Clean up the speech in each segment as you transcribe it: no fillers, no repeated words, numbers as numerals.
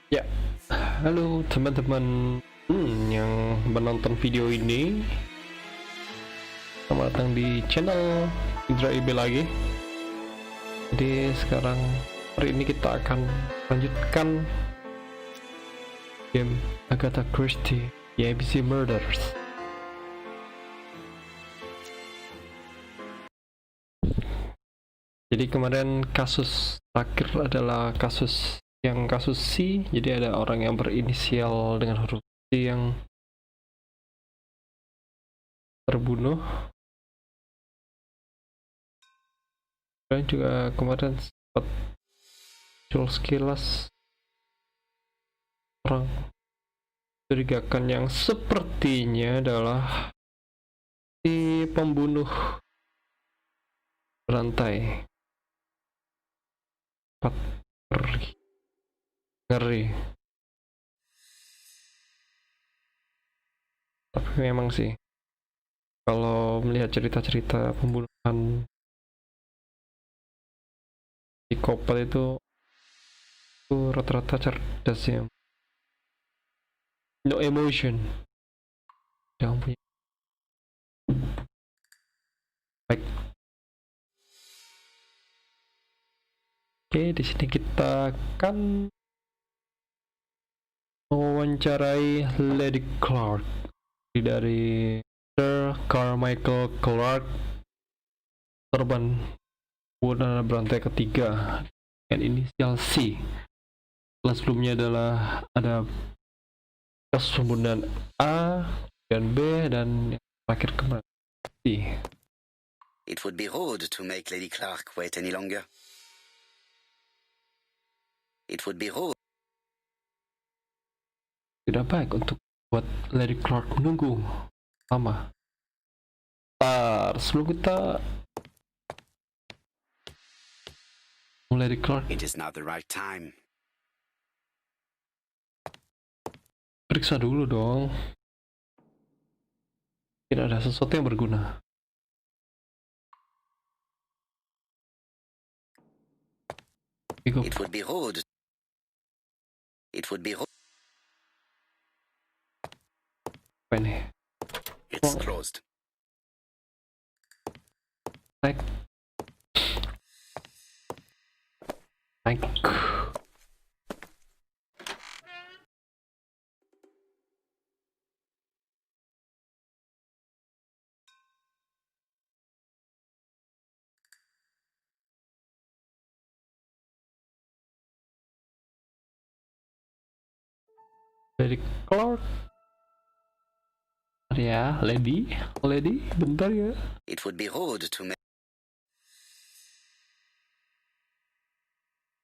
Ya, halo teman-teman yang menonton video ini. Selamat datang di channel Indra IB lagi. Jadi sekarang hari ini kita akan lanjutkan game Agatha Christie, The ABC Murders. Jadi kemarin kasus terakhir adalah kasus C. Jadi ada orang yang berinisial dengan huruf C yang terbunuh. Dan juga kemarin sempat muncul sekilas orang mencurigakan yang sepertinya adalah si pembunuh berantai. Ngeri. Tapi memang sih, kalau melihat cerita-cerita pembunuhan psikopat itu rata-rata cerdas ya. No emotion. Jangan punya. Baik. Oke, di sini kita akan mewawancarai Lady Clark dari Sir Carmichael Clark, korban pembunuhan berantai ketiga dengan inisial C. Setelah sebelumnya adalah ada kasus pembunuhan A dan B dan yang terakhir kemarin C. It would be rude to make Lady Clark wait any longer. It would be rude. Tidak baik untuk buat Lady Clark menunggu lama. Sebelum kita Lady Clark, It is not the right time. periksa dulu dong. Tidak ada sesuatu yang berguna. It would be rude. It would be rude. Apa ini? It's closed. Naik. Lady Clark. Ya, Lady, bentar ya. It would be rude to make.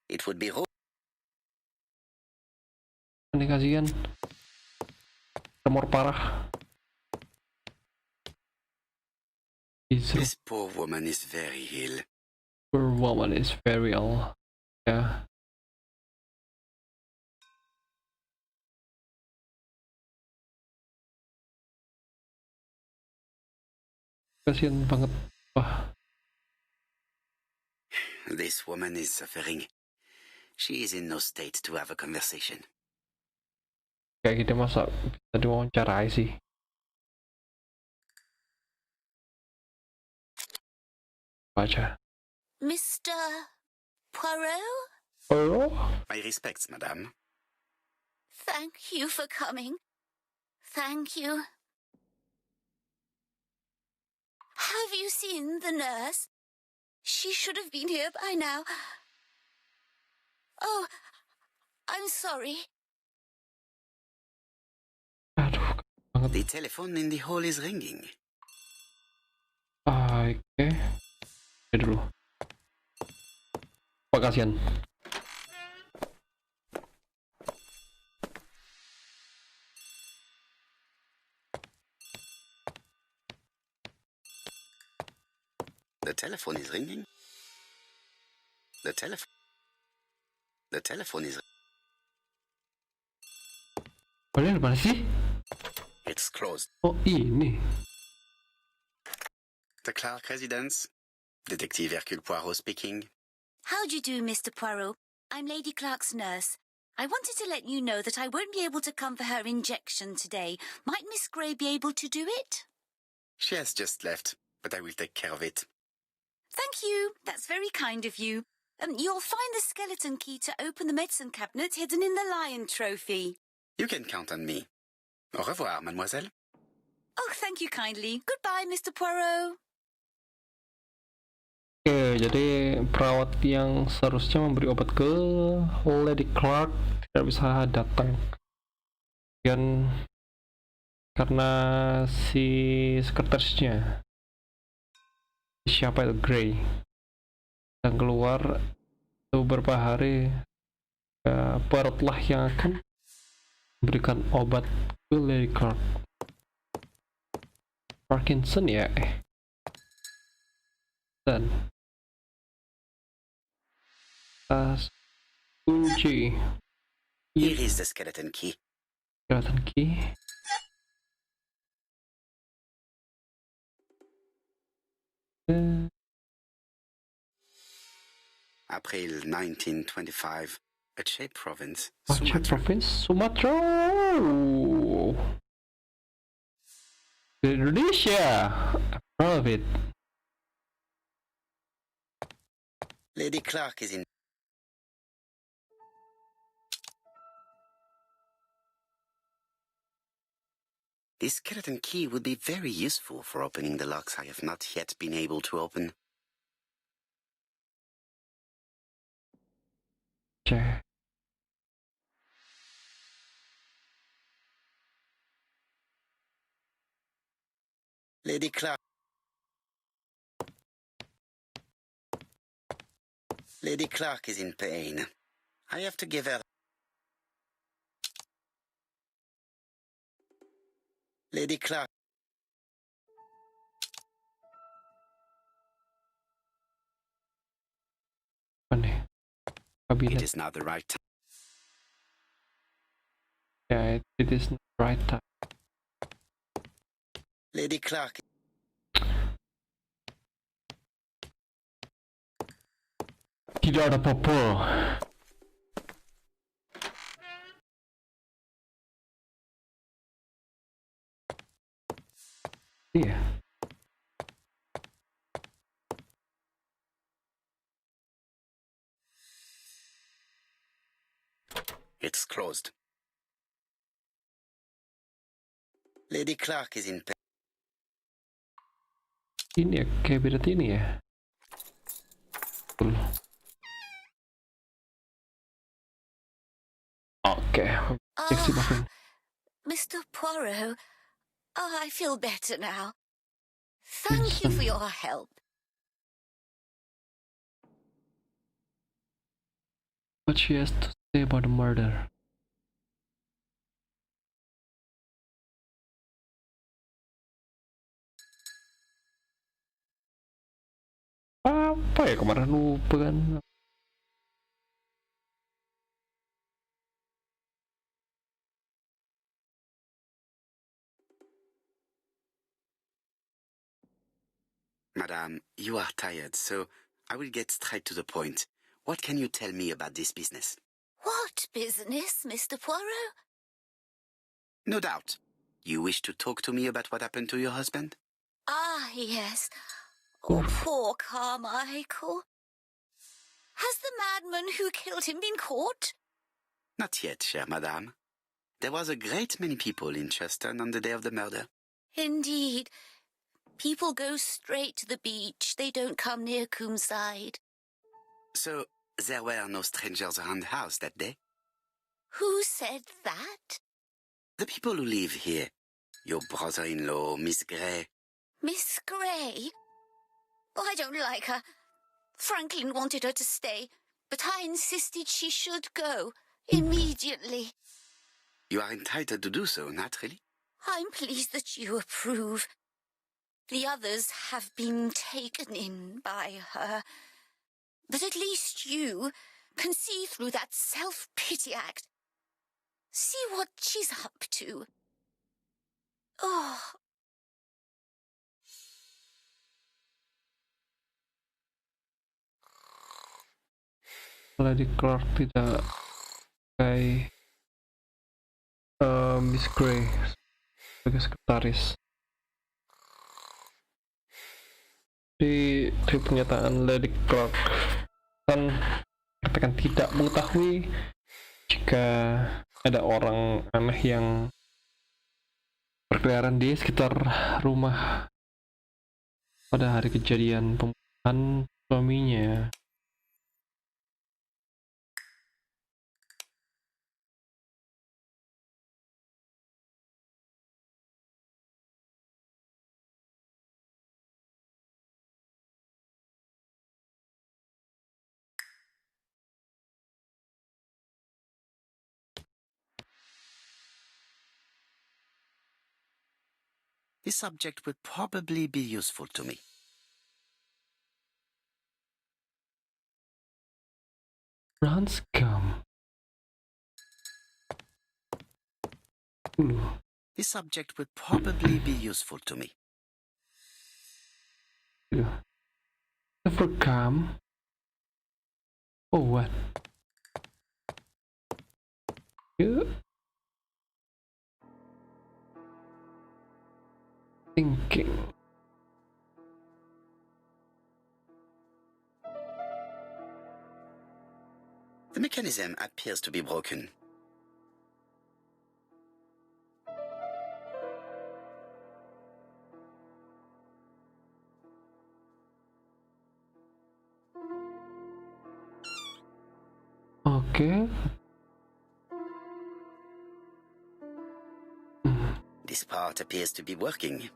It would be rude. Ini kasihan. Tremor parah. This poor woman is very ill. Poor woman is very ill. Ya. Kasihan banget. Wah. This woman is suffering. She is in no state to have a conversation. Kayak gitu masa bisa diwawancarai sih. Baca. Mr. Poirot? Oh? My respects, madame. Thank you for coming. Thank you. Have you seen the nurse? She should have been here by now. Oh, I'm sorry. Aduh, banget. The telephone in the hall is ringing. Oke. Oke dulu. Kasihan. The telephone is ringing. The telephone is. Kalian mana sih? It's closed. Oh, ini. The Clark residence. Detective Hercule Poirot speaking. How do you do, Mr. Poirot? I'm Lady Clark's nurse. I wanted to let you know that I won't be able to come for her injection today. Might Miss Grey be able to do it? She has just left, but I will take care of it. Thank you. That's very kind of you. You'll find the skeleton key to open the medicine cabinet hidden in the lion trophy. You can count on me. Au revoir, mademoiselle. Oh, thank you kindly. Goodbye, Mr. Poirot. Oke, jadi perawat yang seharusnya memberi obat ke Lady Clark tidak bisa datang. Dan karena si sekretarisnya, siapa itu, Grey, dan keluar beberapa hari, Poirot lah yang akan memberikan obat ke Lady Clark. Parkinson ya, dan tas kunci. Here is the skeleton key. Skeleton key. April 1925, Aceh province, Aceh Sumatra. province, Sumatera. Indonesia. I'm proud of it. Lady Clark is in. This skeleton key would be very useful for opening the locks I have not yet been able to open. Aceh. Lady Clark. Lady Clark is in pain. I have to give her. Lady Clark. Apa nih? It Kabinet. is not the right time. Ya, it is not right time. Lady Clark. Tidak ada apa-apa. Iya. It's closed. Lady Clark is in pain. Ini ya, kabinet ini ya. Betul. Oke, seksi banget. Mr. Poirot. Oh, I feel better now. Thank you for your help. What she has to say about the murder. Apa ya kemarin lupa kan? Madame, you are tired, so I will get straight to the point. What can you tell me about this business? What business, Mr. Poirot? No doubt. You wish to talk to me about what happened to your husband? Ah, yes. Oh, poor Carmichael. Has the madman who killed him been caught? Not yet, chère madame. There was a great many people in Cheston on the day of the murder. Indeed. People go straight to the beach. They don't come near Coomside. So, there were no strangers around the house that day? Who said that? The people who live here. Your brother-in-law, Miss Grey. Miss Grey? Oh, I don't like her. Franklin wanted her to stay, but I insisted she should go immediately. You are entitled to do so, naturally. I'm pleased that you approve. The others have been taken in by her. But at least you can see through that self-pity act. See what she's up to. Oh. Lady Clark tidak sebagai Miss Grey sebagai sekretaris. Di pernyataan Lady Clark kan katakan tidak mengetahui jika ada orang aneh yang berkeliaran di sekitar rumah pada hari kejadian pembunuhan suaminya. This subject would probably be useful to me. Brown scum. This subject would probably be useful to me. Overcome. Oh, what? You thinking? The mechanism appears to be broken. Okay. This part appears to be working.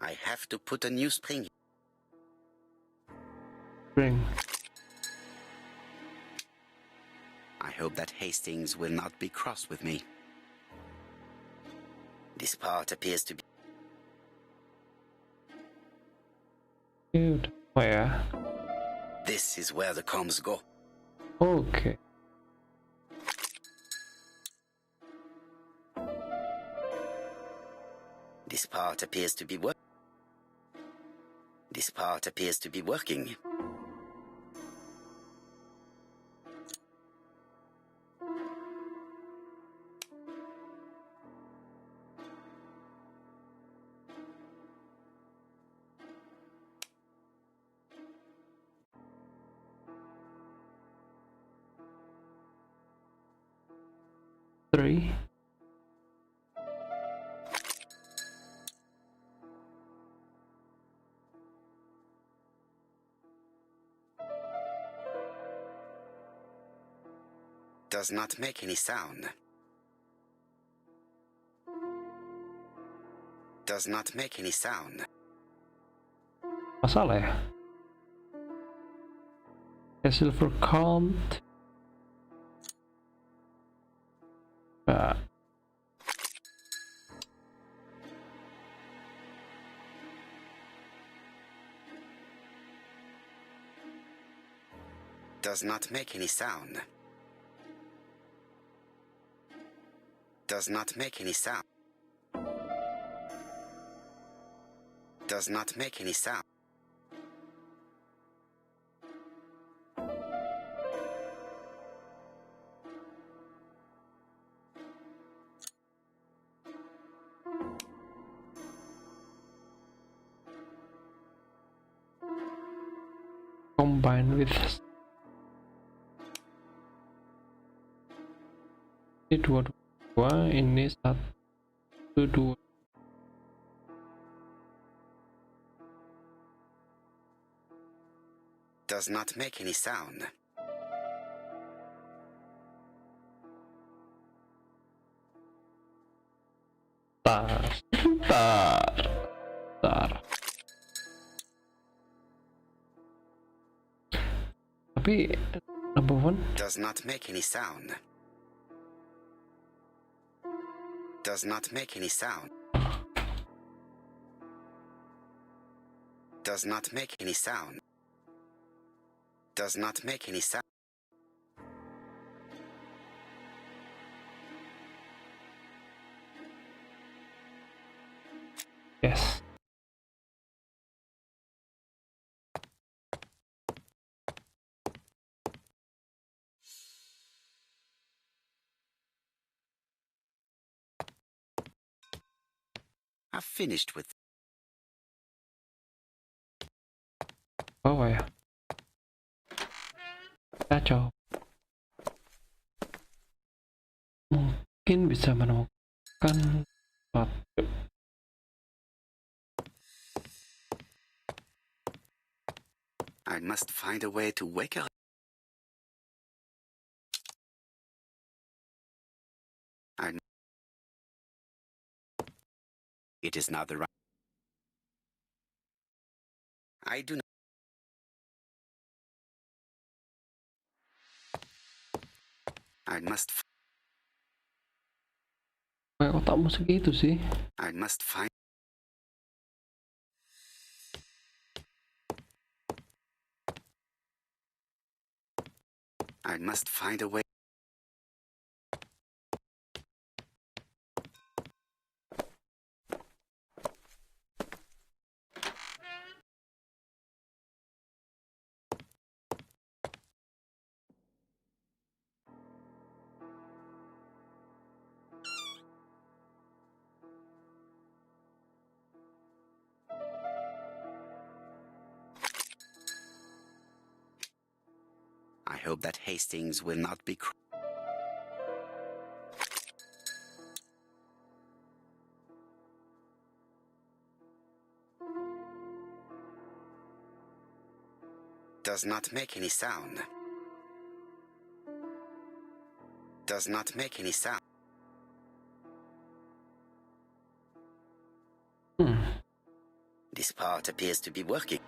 I have to put a new spring. Spring. I hope that Hastings will not be cross with me. This part appears to be... Good. Oh yeah. This is where the comms go. Okay. This part appears to be This part appears to be working. Three. Does not make any sound. Does not make any sound. Masalah ya? A silver count. Does not make any sound. Does not make any sound. Does not make any sound. Combined with ini dua, ini 1, 2. Does not make any sound. Bentar. Tapi number 1 Does not make any sound. Does not make any sound. Does not make any sound. Does not make any sound. yes. I've finished with. Bawah ya. Kacau. Mungkin bisa menemukan satu. I must find a way to wake her. It is now the right. I do not. I must. Kayak otakmu segitu sih. I must find. I must find a way. I hope that Hastings will not be. Does not make any sound. Does not make any sound. This part appears to be working.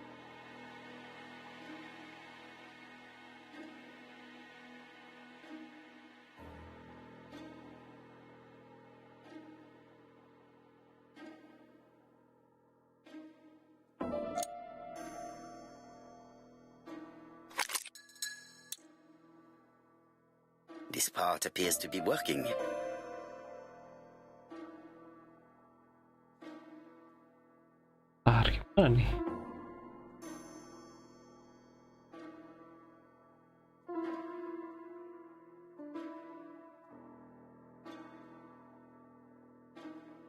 This part appears to be working. Gimana nih?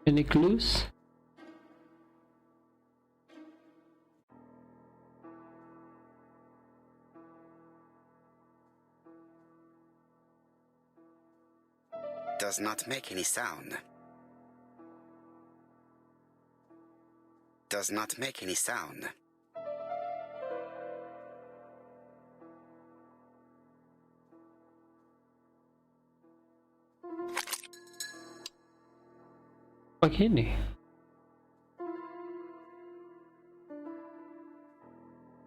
Any clues? Does not make any sound. Does not make any sound. Begini.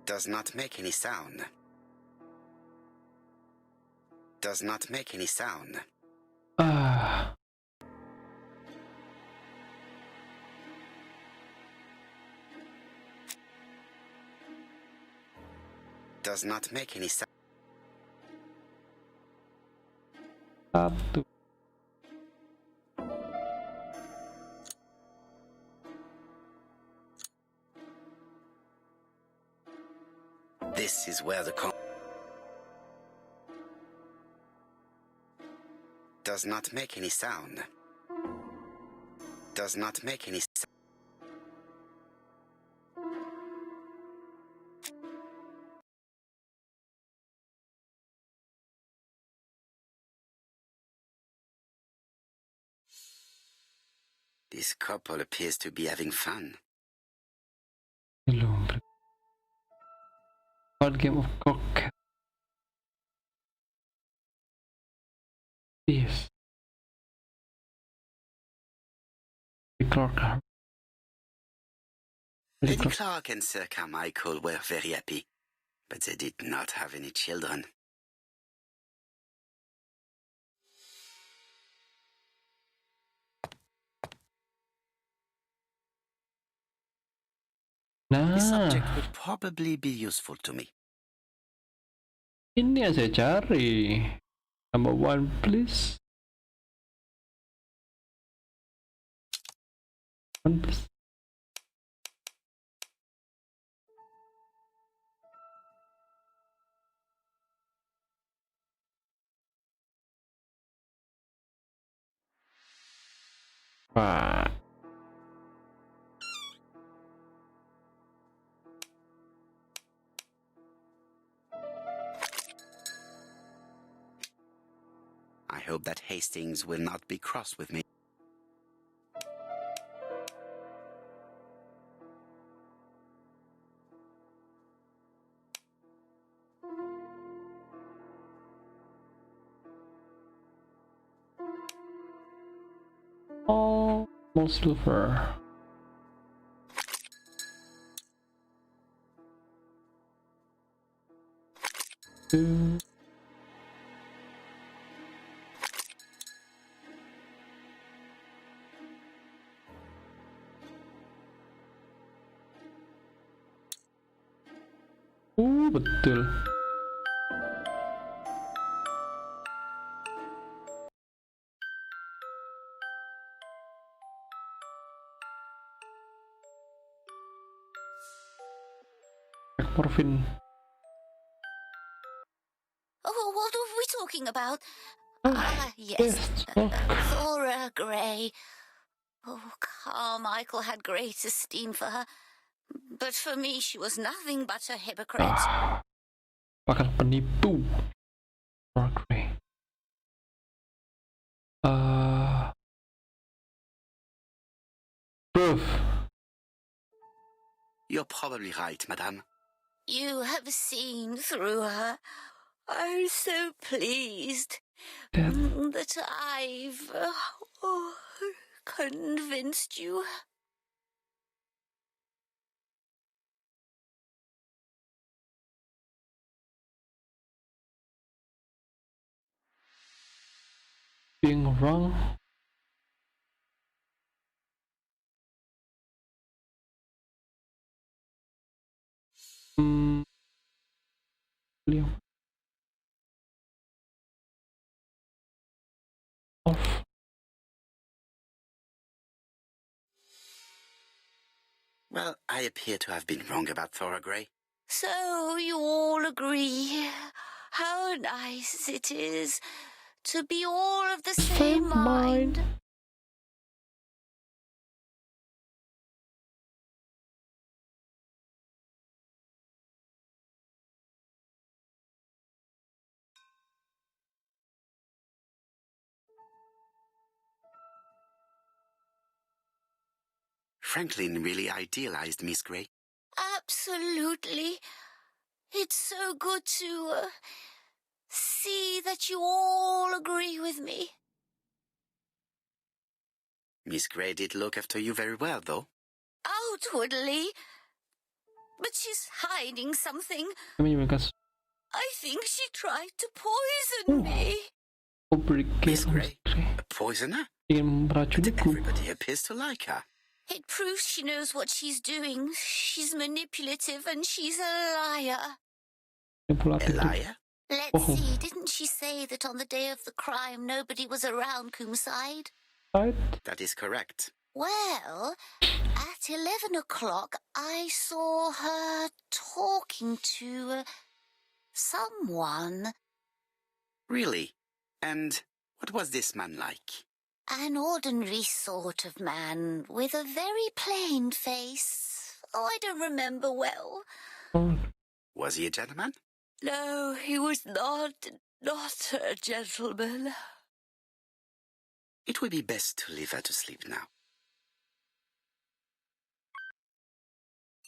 Does not make any sound. Does not make any sound. Does not make any sound. Satu. This is where the does not make any sound. Does not make any sound. This couple appears to be having fun. Belum. What game of cock? Yes. Clark. Lady Clark and Sir Carmichael were very happy, but they did not have any children. Nah, This subject would probably be useful to me. ini yang saya cari. Number 1, please. 1, please. Wah. I hope that Hastings will not be cross with me. Oh, more silver. Two. Betul. Morfin. Oh, what are we talking about? Yes. Yes, look. Thora Grey. Oh, Carmichael had great esteem for her. But for me, she was nothing but a hypocrite. Bakal penipu. Grey. Proof. You're probably right, madame. You have seen through her. I'm so pleased that I've convinced you. Being wrong. Off. Well, I appear to have been wrong about Thora Grey. So you all agree. How nice it is to be all of the same mind. Franklin really idealized Miss Grey. Absolutely. It's so good to see that you all agree with me. Miss Grey did look after you very well, though. Outwardly. But she's hiding something. I think she tried to poison me. Miss Grey? A poisoner? But everybody appears to like her. It proves she knows what she's doing. She's manipulative and she's a liar. A liar? Let's see, didn't she say that on the day of the crime nobody was around Coomside? That is correct. Well, at 11 o'clock I saw her talking to someone. Really? And what was this man like? An ordinary sort of man with a very plain face. Oh, I don't remember well. Was he a gentleman? No, he was not a gentleman. It would be best to leave her to sleep now.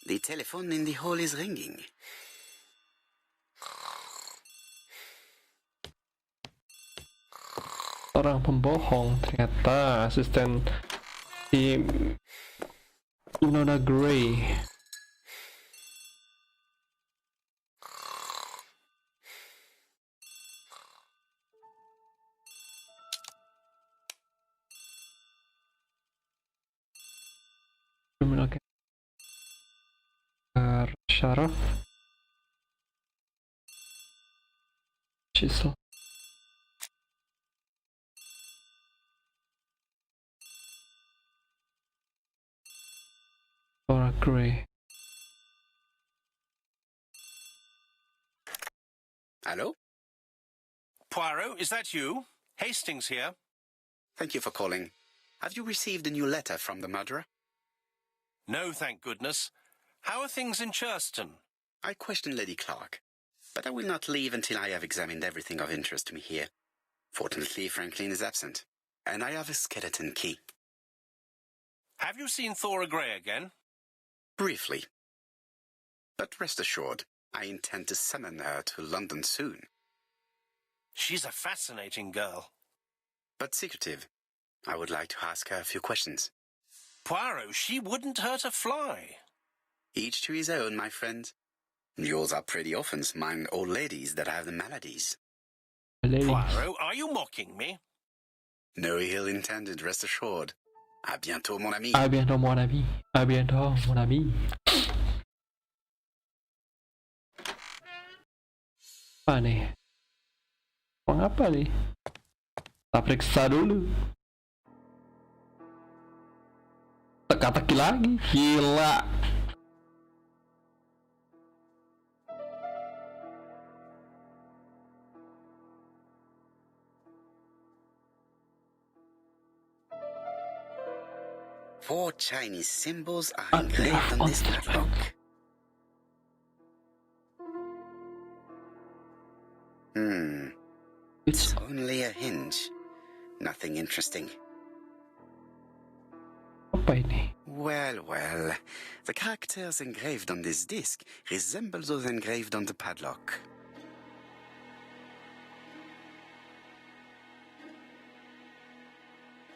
The telephone in the hall is ringing. Orang pembohong ternyata asisten si Winona Grey. Criminal Sharaf Chisel. Thora Grey. Hello? Poirot, is that you? Hastings here. Thank you for calling. Have you received a new letter from the murderer? No, thank goodness. How are things in Churston? I questioned Lady Clark, but I will not leave until I have examined everything of interest to me here. Fortunately, Franklin is absent, and I have a skeleton key. Have you seen Thora Grey again? Briefly. But rest assured, I intend to summon her to London soon. She's a fascinating girl. But secretive. I would like to ask her a few questions. Poirot, she wouldn't hurt a fly. Each to his own, my friend. Yours are pretty orphans, mine old ladies that have the maladies. Ladies. Poirot, are you mocking me? No ill intended, rest assured. À bientôt, mon ami. À bientôt, mon ami. À bientôt, mon ami. Apa nih? Emang apa nih? Kita periksa dulu. Teka-teki lagi. Gila. Four Chinese symbols are engraved on this padlock. It's Only a hinge. Nothing interesting. apa ini? Well, the characters engraved on this disc resemble those engraved on the padlock.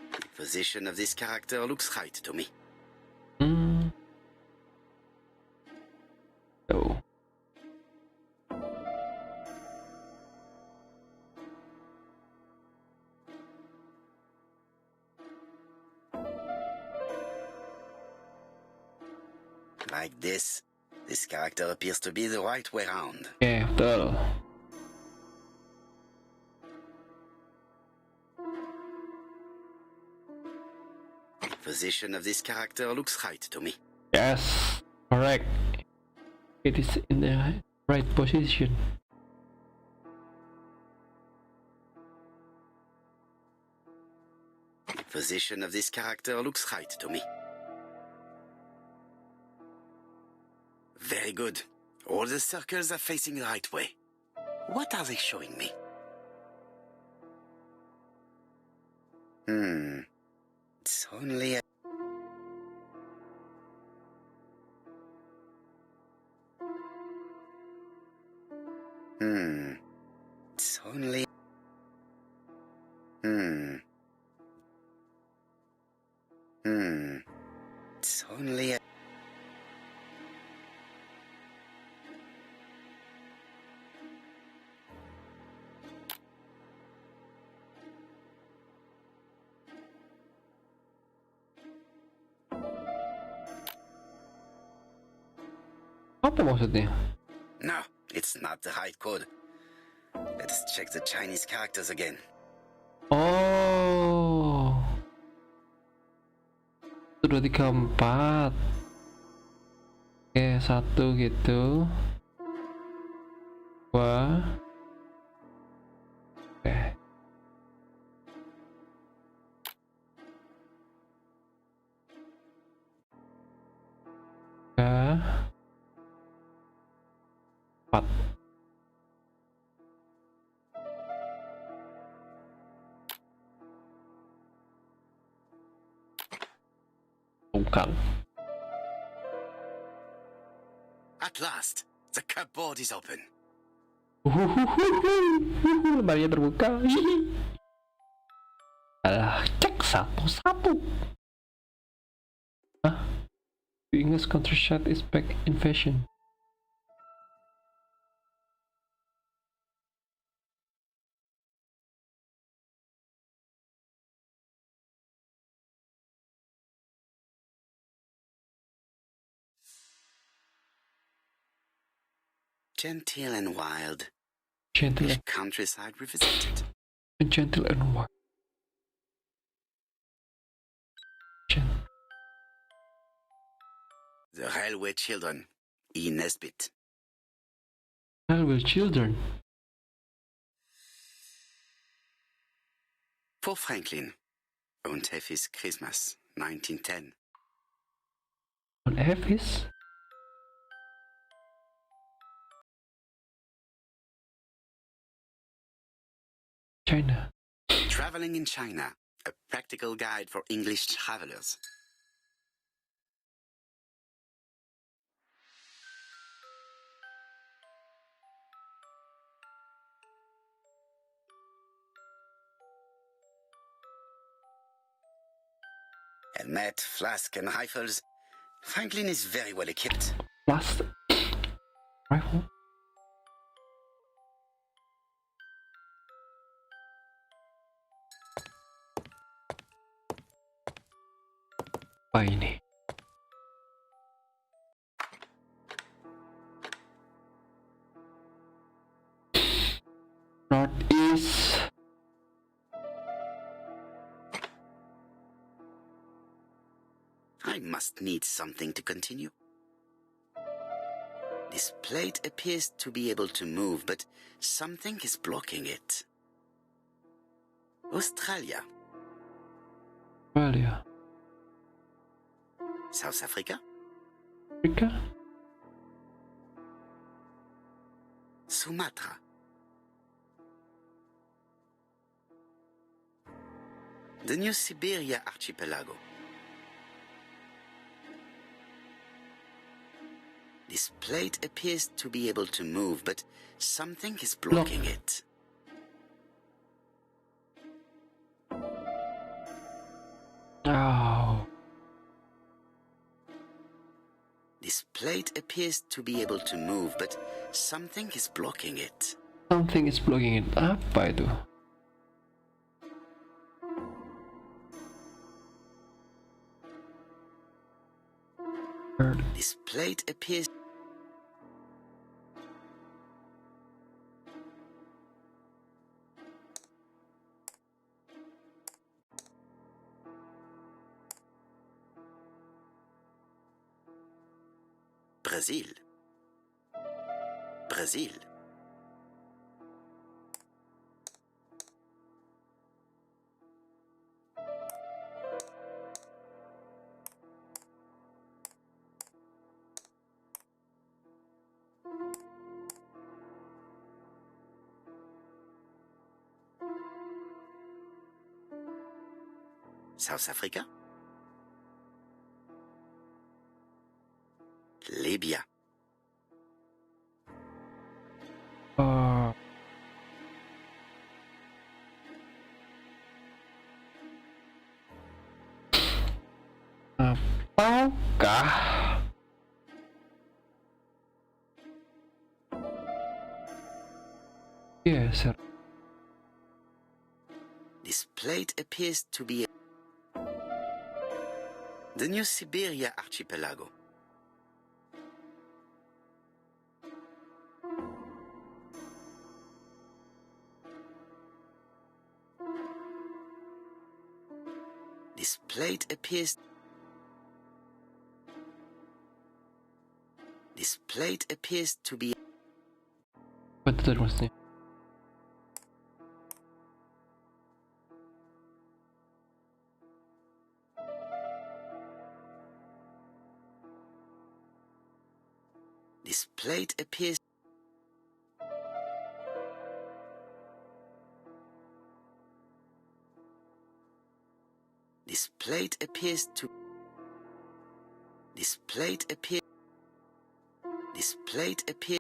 The position of this character looks right to me. Oh. Like this character appears to be the right way round. Oke, betul. The position of this character looks right to me. Yes, correct. It is in the right position. The position of this character looks right to me. Very good. All the circles are facing the right way. What are they showing me? It's only a... It's only... It's only a... Apa maksudnya? No, it's not the right code. Let us check the Chinese characters again. Oh. 1, 2, 3, 4. Oke, 1 gitu. 2. Oke. Tiga. 4. Bukan. At last, the cupboard is open. Lemarinya terbuka. Alah, cek satu-satu. Hah? The English countryside is back in fashion. Genteel and wild. Gentle British countryside revisited. and gentle and wild. The Railway Children, E. Nesbit. Railway Children. For Franklin, on Effie's Christmas, 1910. On Effie's. China. Traveling in China, a practical guide for English travelers. Helmet, flask, and rifles. Franklin is very well equipped. Last rifle. Apa ini? Northeast. I must need something to continue. This plate appears to be able to move, but something is blocking it. Australia. Australia. South Africa. Africa. Sumatra. The New Siberia archipelago. This plate appears to be able to move, but something is blocking it. Oh. This plate appears to be able to move, but something is blocking it. Something is blocking it. Apa itu? This plate appears... Brazil. Brazil. South Africa. Libya. Apakah geser? This plate appears to be the New Siberia archipelago. This plate appears... This plate appears to be... Apa itu tadi maksudnya? This plate appears... This plate appears to... This plate appears... This plate appears...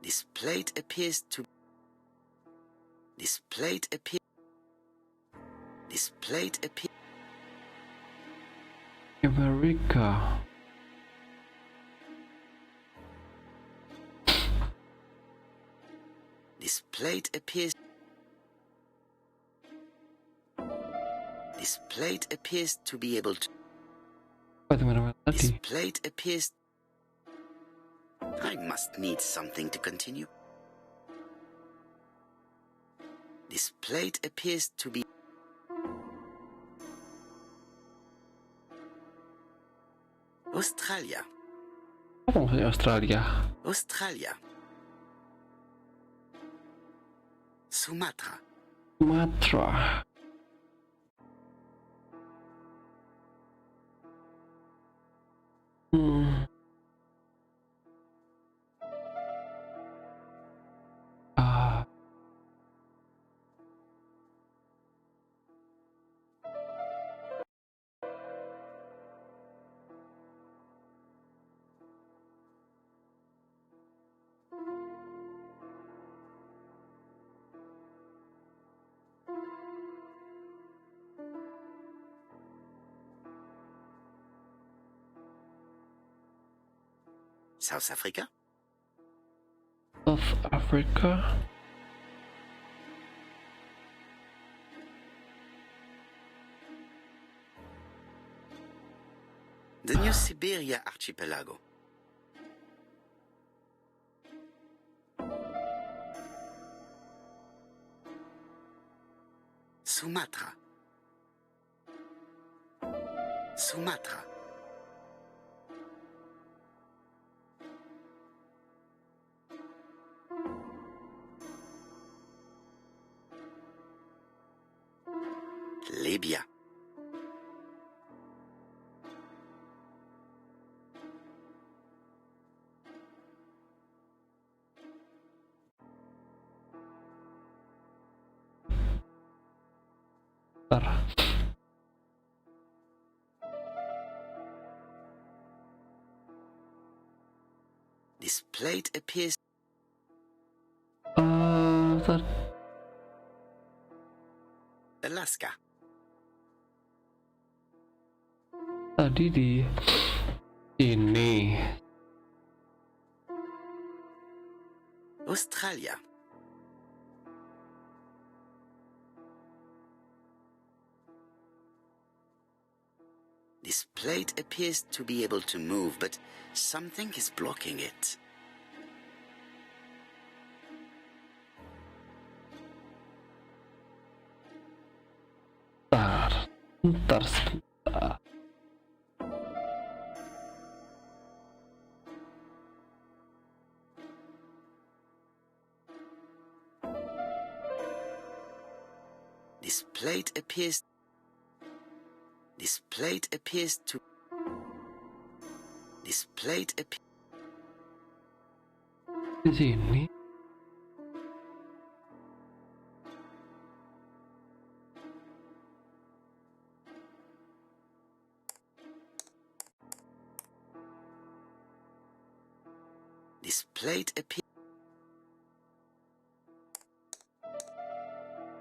This plate appears to... This plate appears... This plate appears... America. This plate appears... This plate appears to be able to... Apa itu mana This tadi? plate appears... I must need something to continue. This plate appears to be... Australia. Apa maksudnya Australia? Australia. Sumatra. Sumatera. South Africa? South Africa. The New Siberia Archipelago. Sumatra. Sumatra. Libya. Bentar. This plate appears Bentar. Alaska. Tadi di ini. Australia. This plate appears to be able to move, but something is blocking it. Bentar sebentar. This plate appears to Di sini.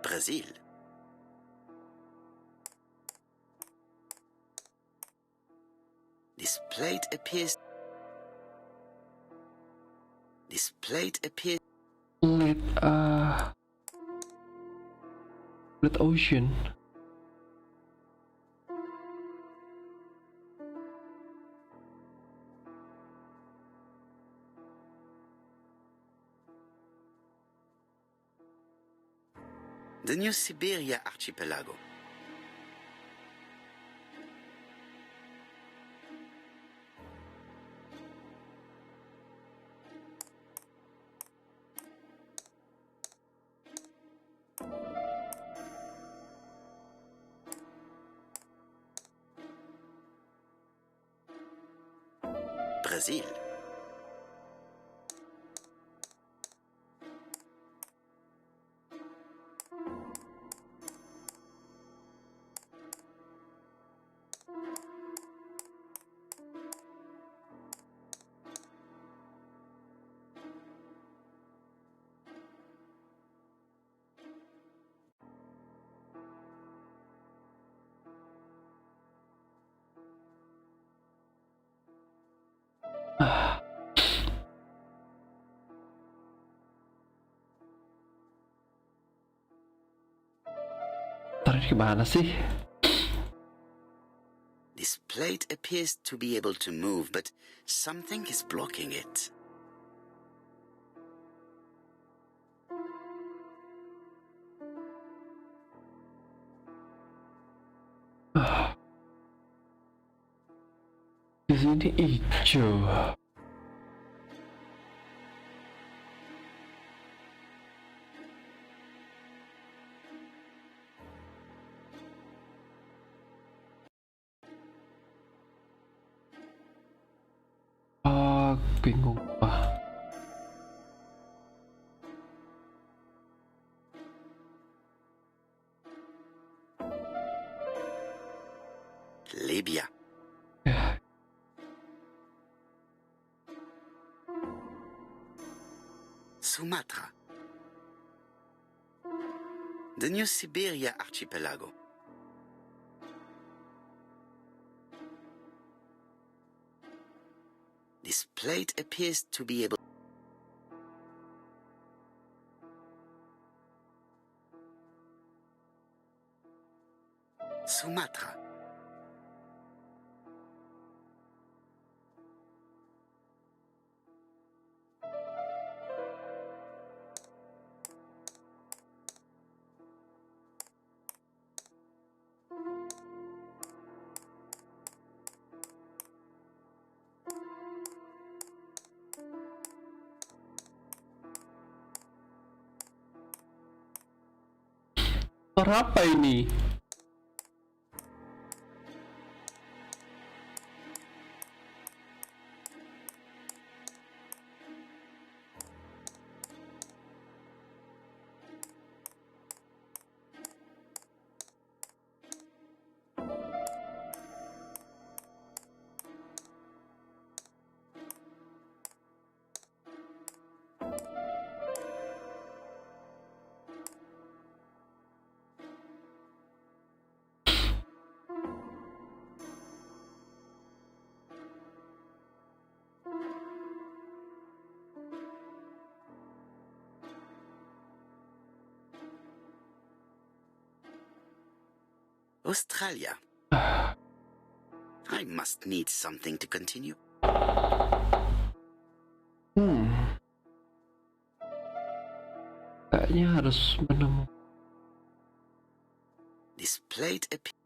Brazil. This plate appears Let ocean. the New Siberia Archipelago. Brazil. Tarik gimana sih? This plate appears to be able to move, but something is blocking it. Di sini hijau. Bingung pak. Libya. Sumatra. The New Siberia Archipelago. This plate appears to be able... Sumatra. Suara apa ini? Australia. I must need something to continue. Kayaknya harus menemukan. This plate appears...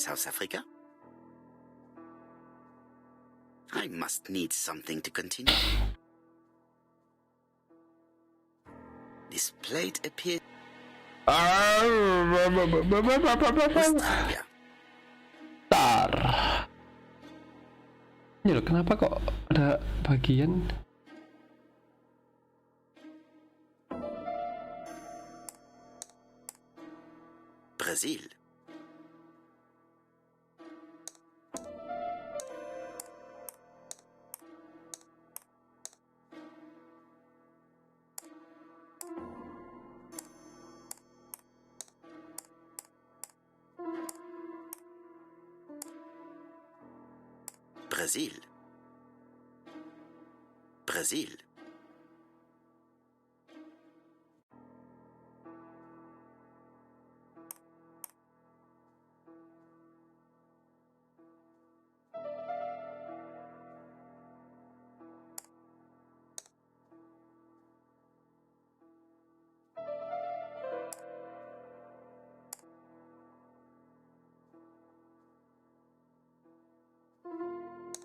South Africa? I must need something to continue. This plate appears... Australia. Bentar. Ini loh, kenapa kok ada bagian Brazil. Brazil. Brazil.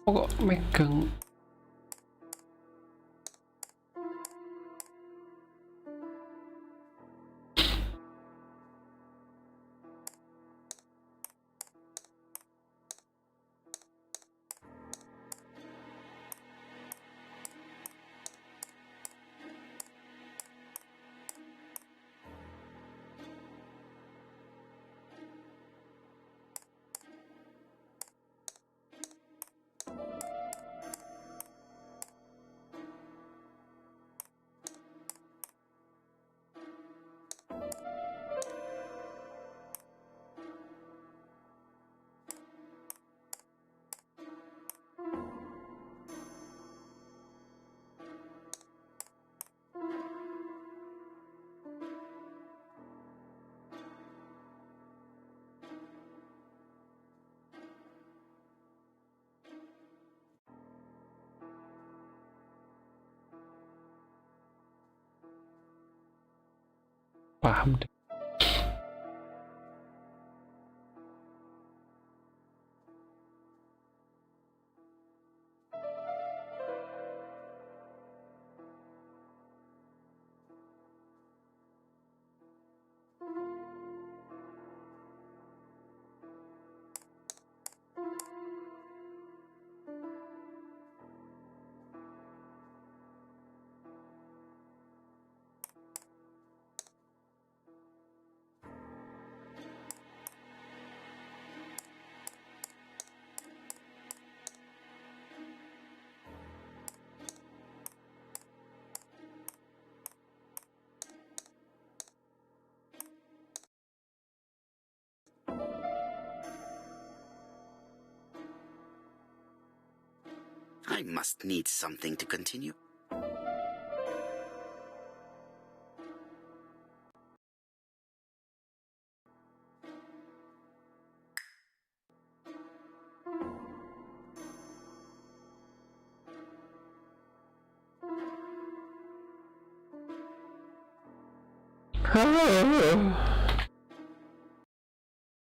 kok megang paham deh. I must need something to continue.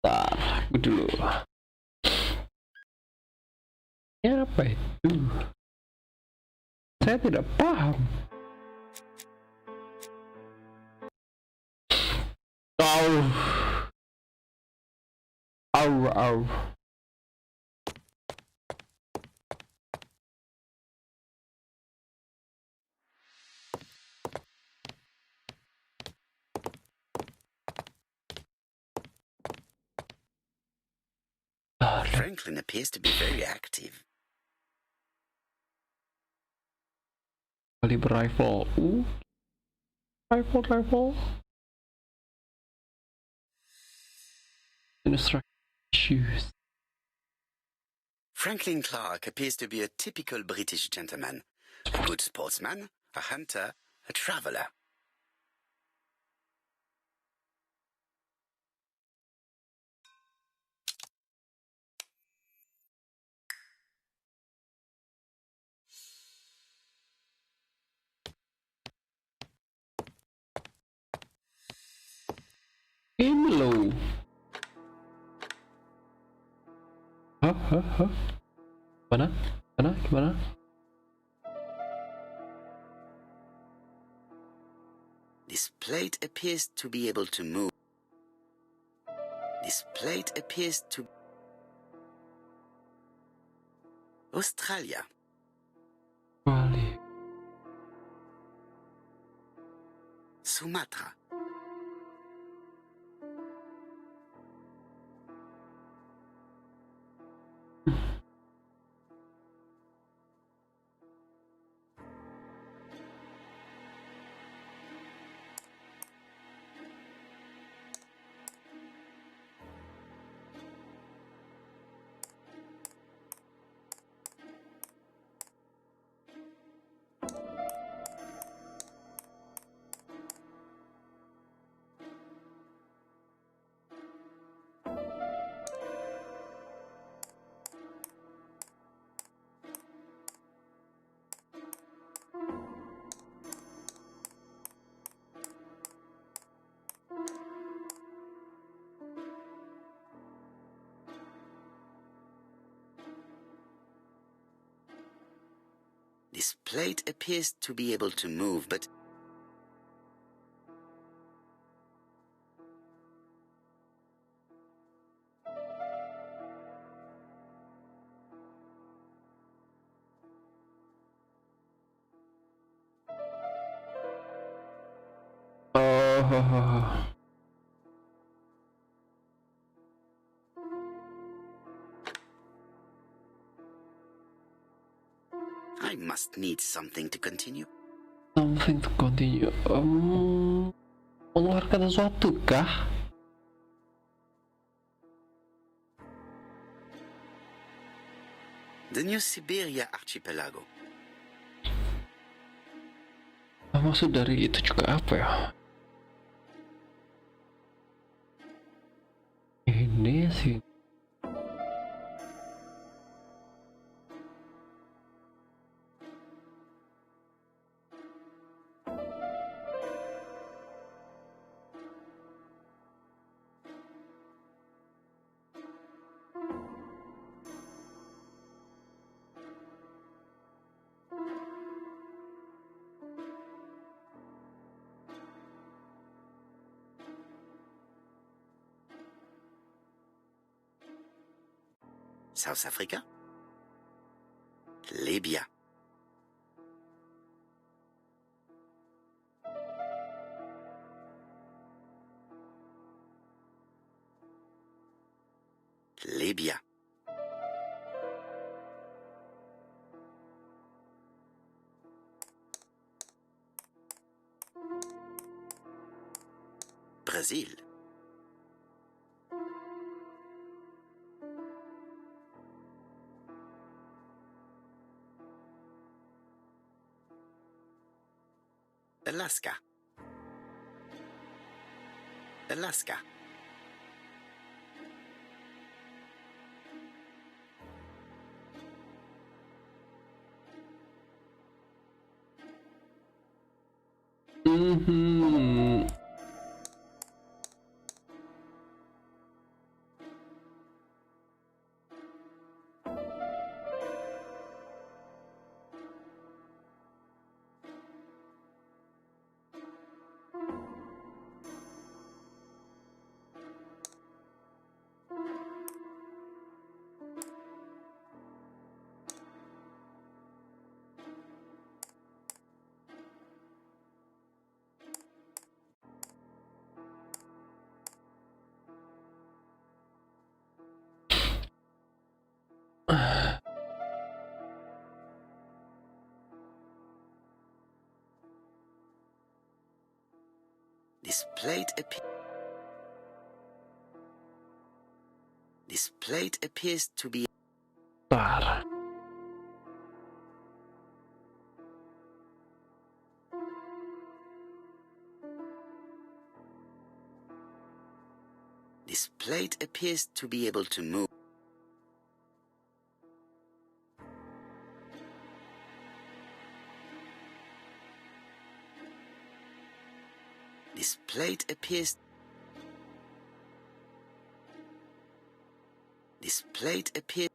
Bentar, aku dulu. Ini apa itu? Saya tidak paham. Au. Franklin appears to be very active. Caliber rifle. Rifle. Instruction shoes. Franklin Clark appears to be a typical British gentleman. A good sportsman, a hunter, a traveler. Ini loh. Hah? Gimana? This plate appears to be able to move. This plate appears to... Australia. Bali. Sumatra. This plate appears to be able to move, but... Oh. I must need something to continue. Something to continue. Mengeluarkan sesuatu kah? The New Siberia Archipelago. Maksud dari itu juga apa ya? Ini sih. South Africa. Libya. Libya. Brazil. Alaska. Alaska. This plate appears to be. Bentar. This plate appears to be able to move. This plate appears. This plate appears.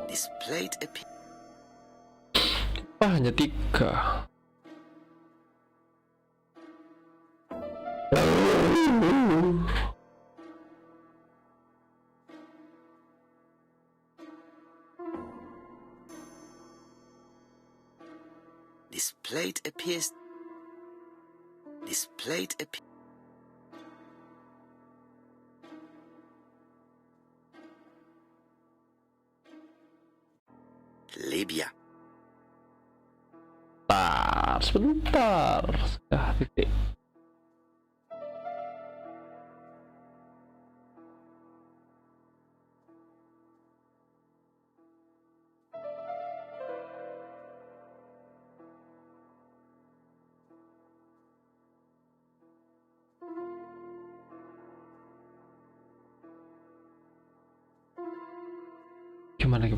This plate appears. Hanya 3. This plate appears. This plate appears. Libya. Sebentar. Sudah titik. Gimana?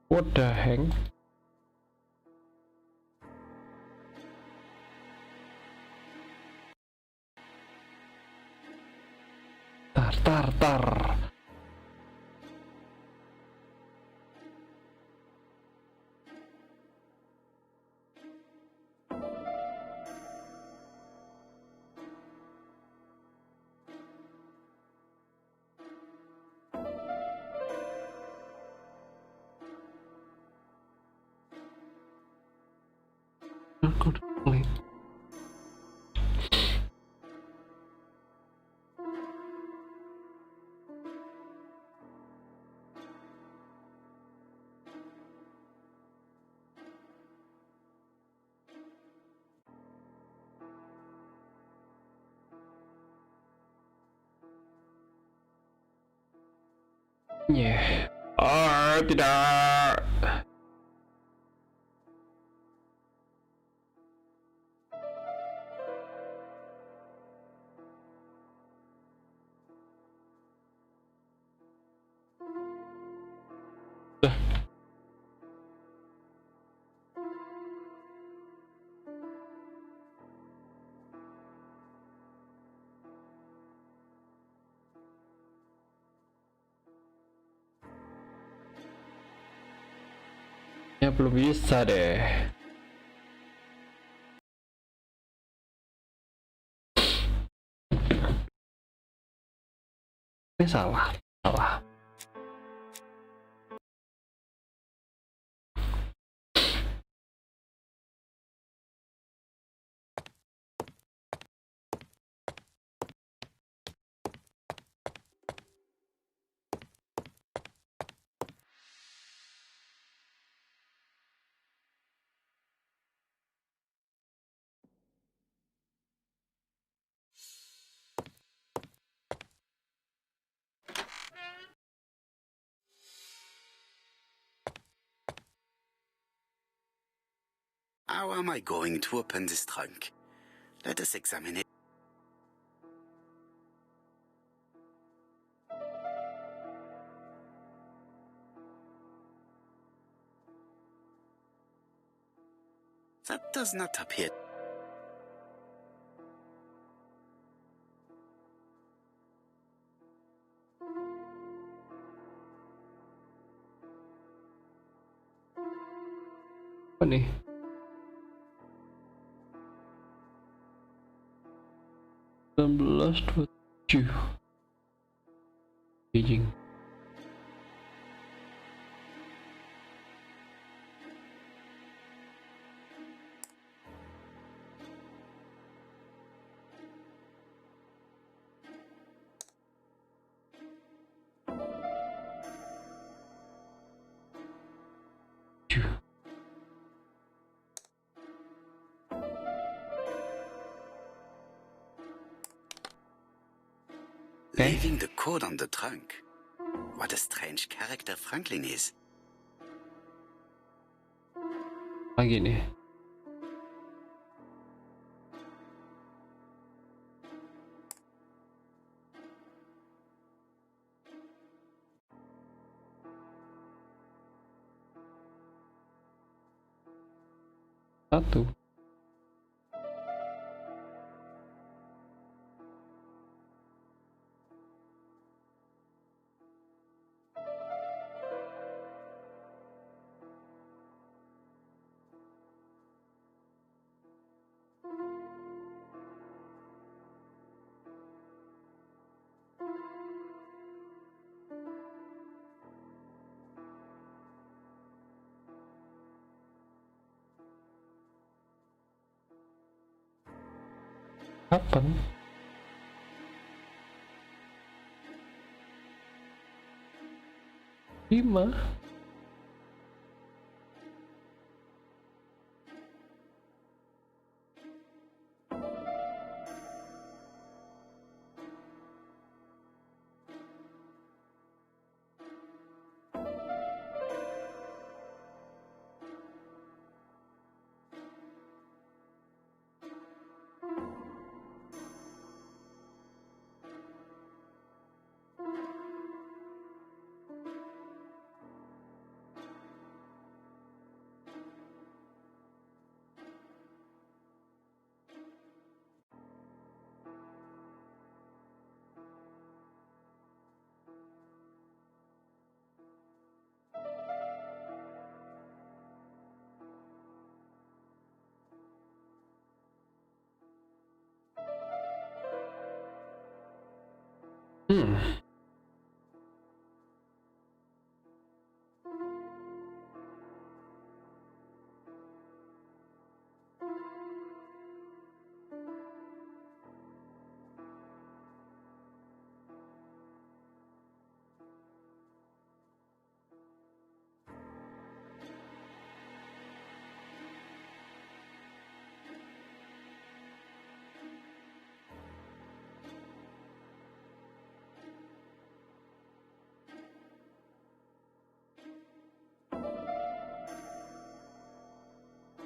What the heck? Tar. Good point. Yeah. Tidak. Ya belum bisa deh. Ini salah. How am I going to open this trunk? Let us examine it. That does not appear. Apa nih? Belas 27 Beijing. Leaving the code on the trunk. What a strange character Franklin is. Lagi nih. Satu. Kapan? Lima.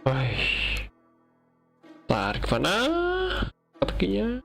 Wih, tarik mana kakinya?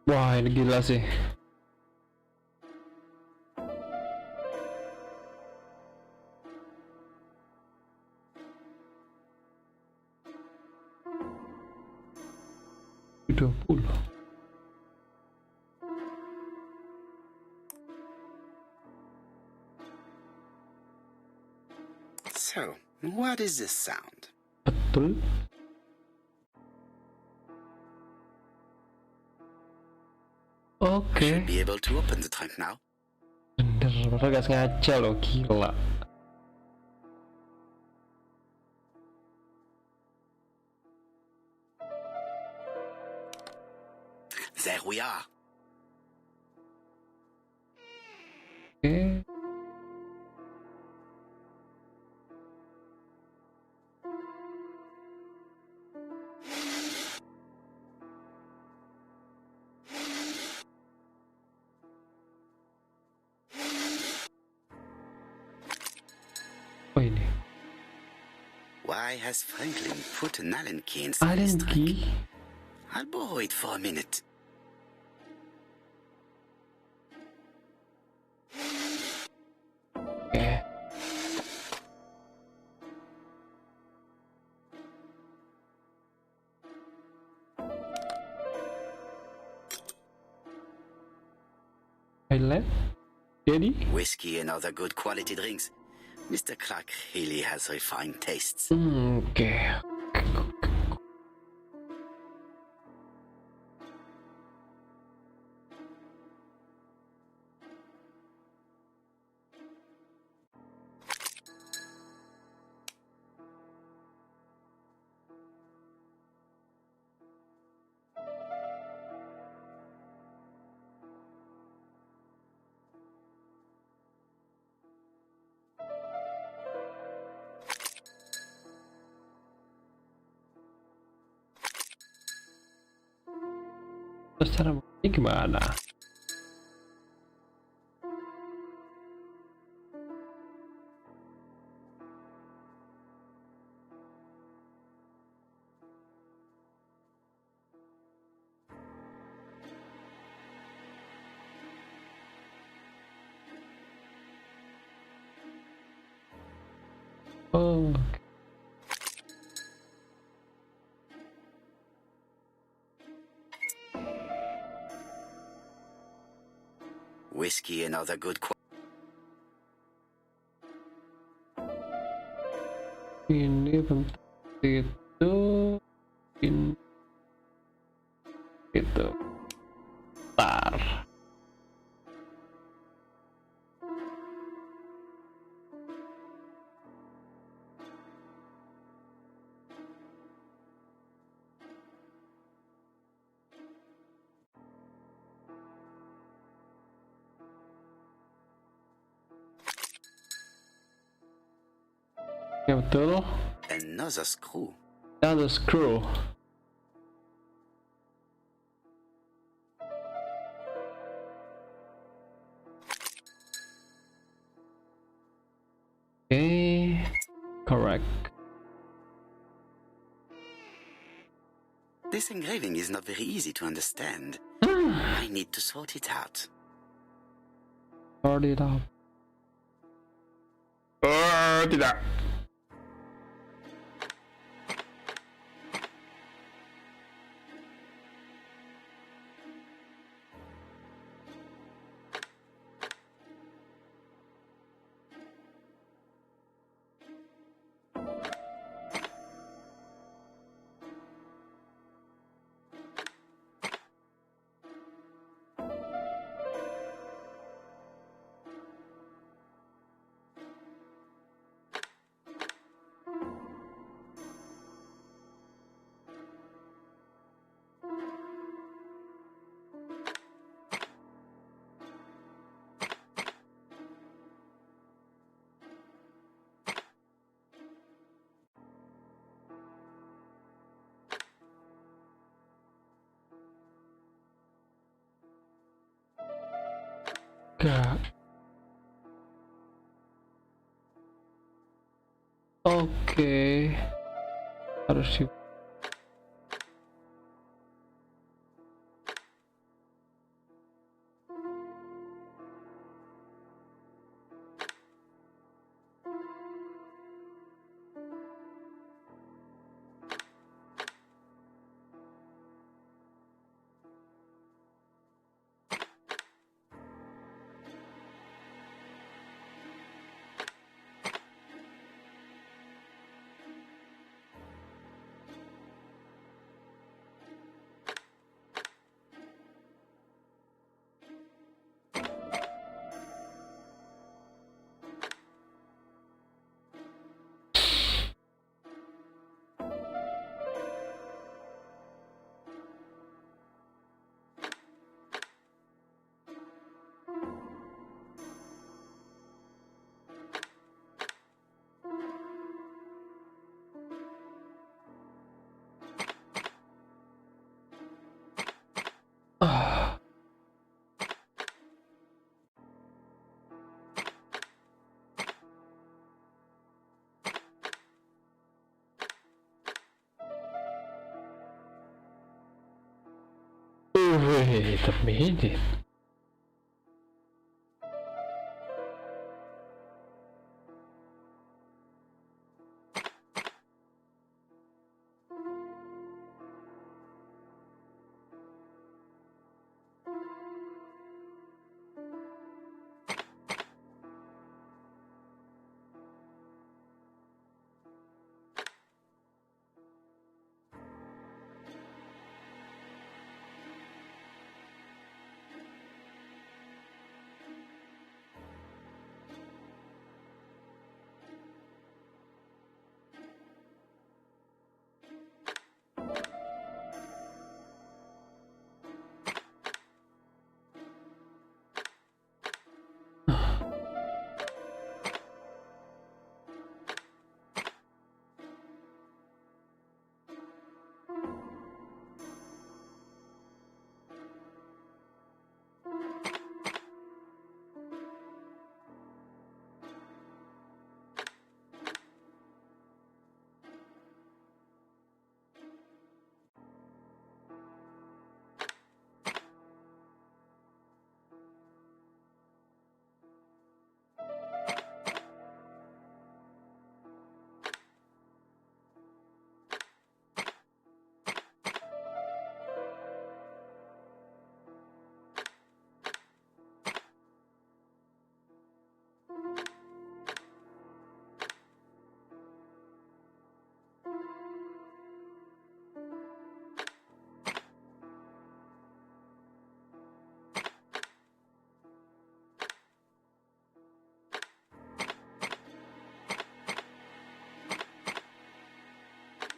Wah, ini gila sih. Udah puluh. So, what is this sound? Betul. Oke. Should be able to open the trunk now. Bener, gak sengaja loh, gila. There we are. Oke. Oh ini. Why has Franklin put an Allen key inside his Allen trunk? key. I'll borrow it for a minute. Oke. Highlight. Jadi. Whiskey and other good quality drinks. Mr. Clark really has refined tastes. Oke. Terus cara ini gimana? Oh. Whiskey and other good Ini bentuk itu ini itu tar ya betul. another screw. Another screw. Okay, correct. This engraving is not very easy to understand. I need to sort it out. Sort it out. Tidak. Gak. Oke. Harus di Wait a minute.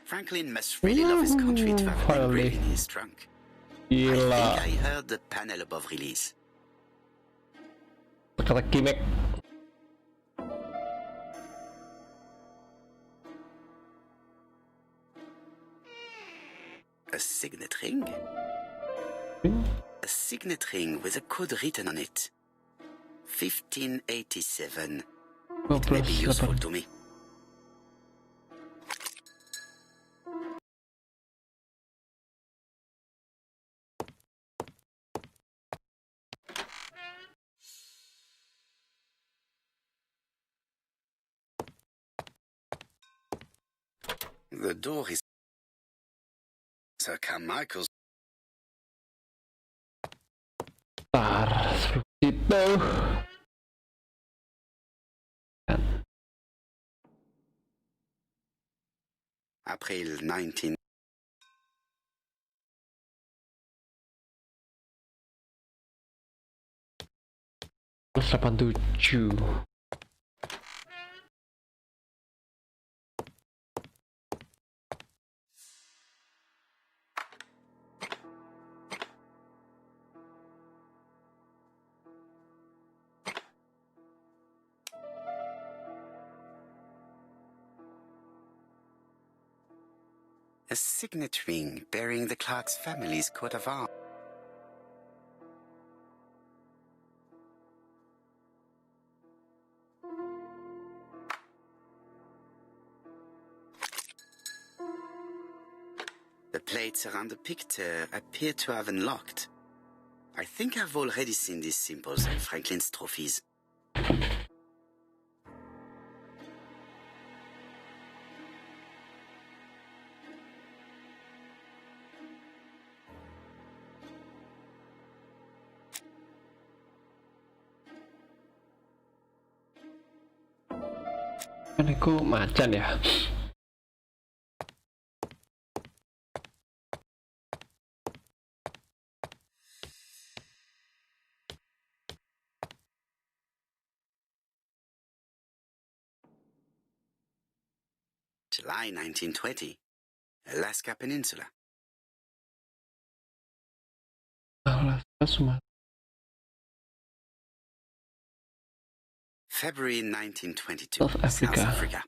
Franklin must really love his country to have an Finally. engraving in his trunk. I Gila. think I heard the panel above release. Kata Kimek. A signet ring? A signet ring with a code written on it. 1587. It may be 12 useful 8. to me. The door is Sir Carmichael's. Bentar, seperti itu. April 19. 87. A signet ring bearing the Clark's family's coat of arms. The plates around the picture appear to have unlocked. I think I've already seen these symbols on Franklin's trophies. Kan aku macan ya. July 1920, Alaska Peninsula. Alaska, Sumatera. February 1922, South Africa. South Africa.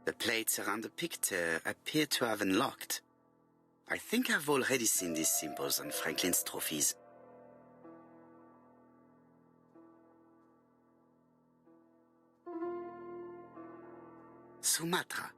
The plates around the picture appear to have unlocked. I think I've already seen these symbols on Franklin's trophies. Sumatra.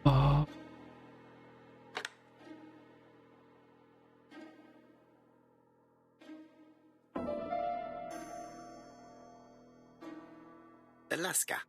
Oh, Alaska.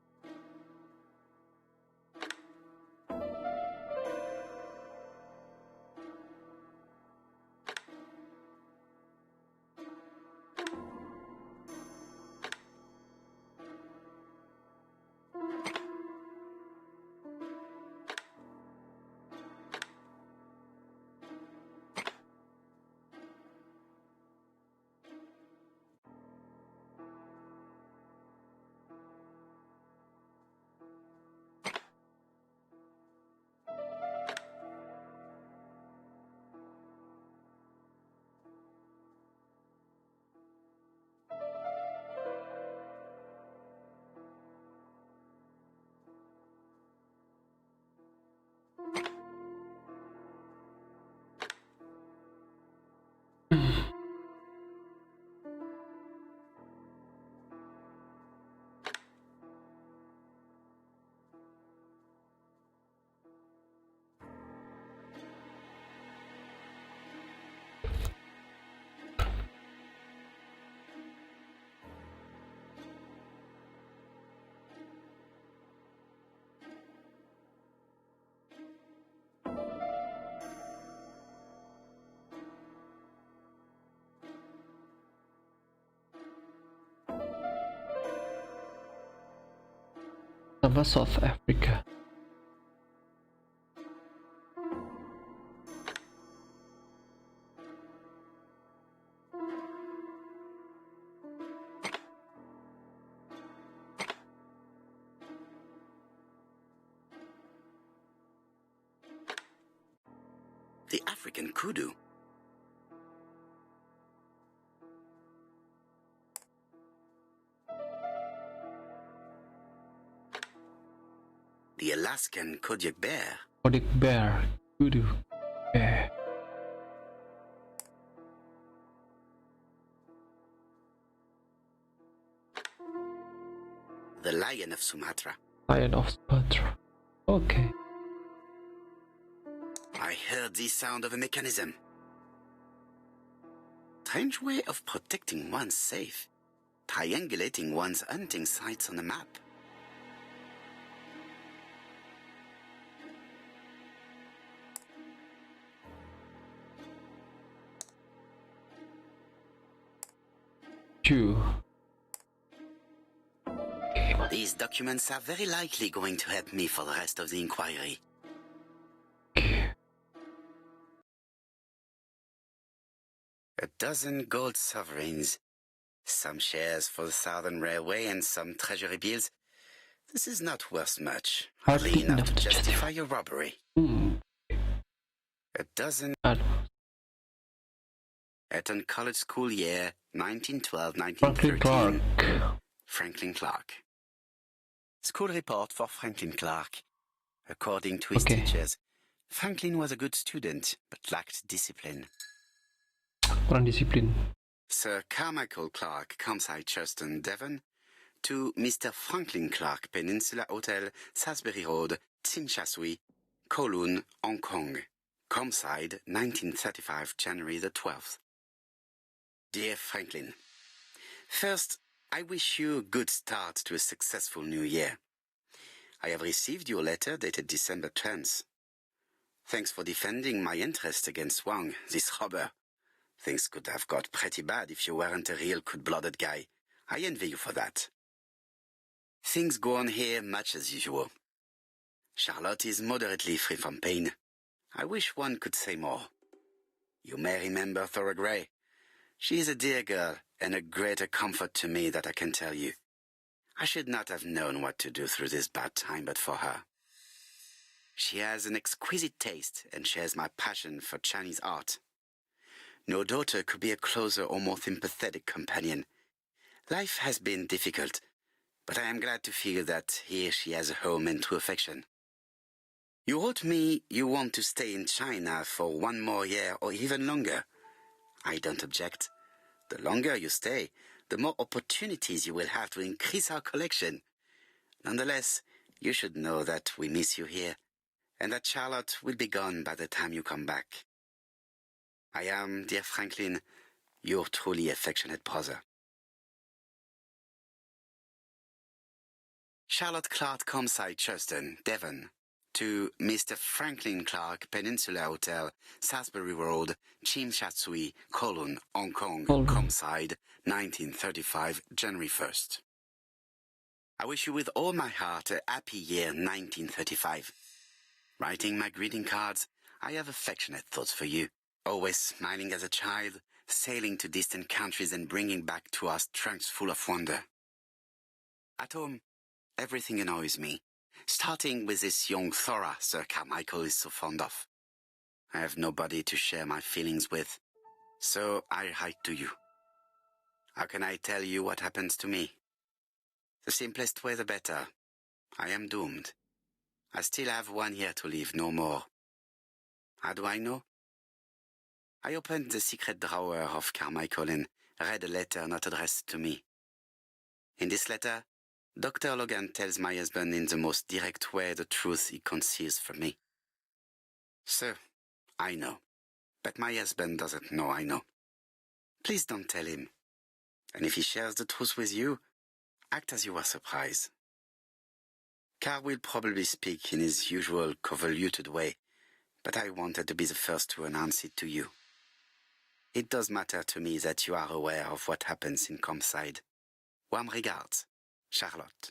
sama South Africa. The African kudu. The Alaskan Kodiak bear. Kodiak bear. Kudu. Bear. The lion of Sumatra. Lion of Sumatra. Okay. I heard the sound of a mechanism. Strange way of protecting one's safe. Triangulating one's hunting sites on a map. Two. These documents are very likely going to help me for the rest of the inquiry. A dozen gold sovereigns. Some shares for the Southern Railway and some treasury bills. This is not worth much. Hardly enough to justify your robbery. A dozen... Eton College School year, 1912-1913. Franklin Clark. School report for Franklin Clark. According to his teachers, Franklin was a good student, but lacked discipline. Kurang disiplin. Sir Carmichael Clark, Comside, Churston, Devon, to Mr. Franklin Clark, Peninsula Hotel, Salisbury Road, Tsimsha Kowloon, Hong Kong. Comside, 1935, January the 12th. Dear Franklin, first, I wish you a good start to a successful new year. I have received your letter dated December 10th. Thanks for defending my interest against Wang, this robber. Things could have got pretty bad if you weren't a real cold-blooded guy. I envy you for that. Things go on here much as usual. Charlotte is moderately free from pain. I wish one could say more. You may remember Thora Gray. She is a dear girl and a greater comfort to me that I can tell you. I should not have known what to do through this bad time but for her. She has an exquisite taste and shares my passion for Chinese art. No daughter could be a closer or more sympathetic companion. Life has been difficult, but I am glad to feel that here she has a home and true affection. You wrote me you want to stay in China for 1 more year or even longer. I don't object. The longer you stay, the more opportunities you will have to increase our collection. Nonetheless, you should know that we miss you here, and that Charlotte will be gone by the time you come back. I am, dear Franklin, your truly affectionate brother. Charlotte Clark, Comside, Churston, Devon, to Mr. Franklin Clark, Peninsula Hotel, Salisbury Road, Tsim Sha Tsui, Kowloon, Hong Kong, Comside, 1935, January 1st. I wish you with all my heart a happy year 1935. Writing my greeting cards, I have affectionate thoughts for you. Always smiling as a child, sailing to distant countries and bringing back to us trunks full of wonder. At home, everything annoys me, starting with this young Thora Sir Carmichael is so fond of. I have nobody to share my feelings with, so I write to you. How can I tell you what happens to me? The simplest way the better. I am doomed. I still have 1 year to live, no more. How do I know? I opened the secret drawer of Carmichael and read a letter not addressed to me. In this letter, Dr. Logan tells my husband in the most direct way the truth he conceals from me. Sir, I know, but my husband doesn't know I know. Please don't tell him. And if he shares the truth with you, act as you are surprised. Carr will probably speak in his usual convoluted way, but I wanted to be the first to announce it to you. It does matter to me that you are aware of what happens in Comside. Warm regards, Charlotte.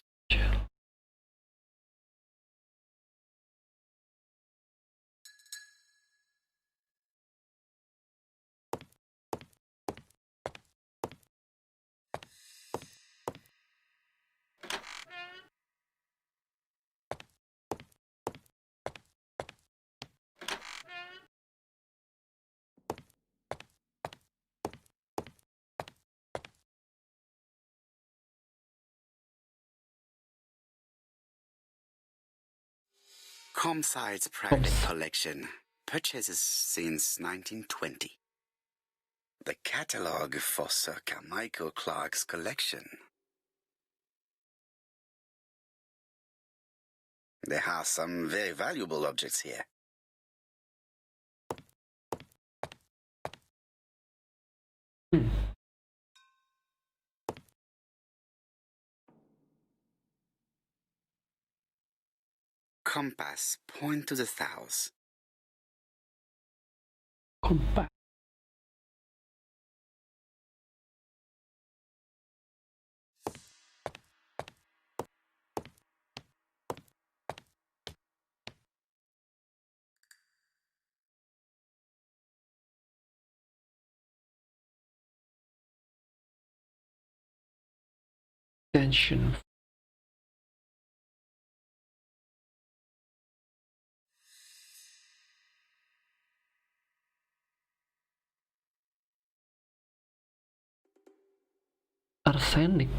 Comside's private Coms. collection, purchases since 1920. The catalogue for Sir Carmichael Clark's collection. There are some very valuable objects here. Compass, point to the south. Kompak. Tension. Arsenic.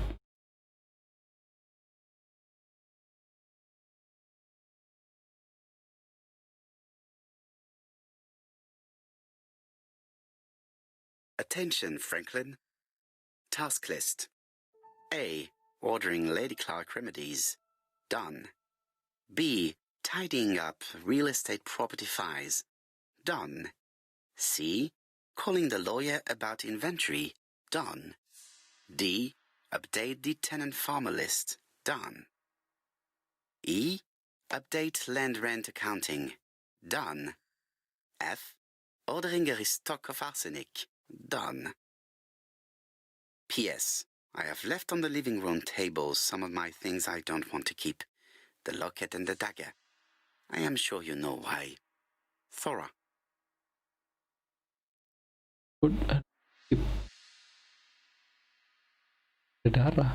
Attention, Franklin. Task list. A. Ordering Lady Clark remedies. Done. B. Tidying up real estate property files. Done. C. Calling the lawyer about inventory. Done. D. Update the tenant-farmer list. Done. E. Update land rent accounting. Done. F. Ordering a restock of arsenic. Done. P.S. I have left on the living room table some of my things I don't want to keep. The locket and the dagger. I am sure you know why. Thora. Good and keep. Darah.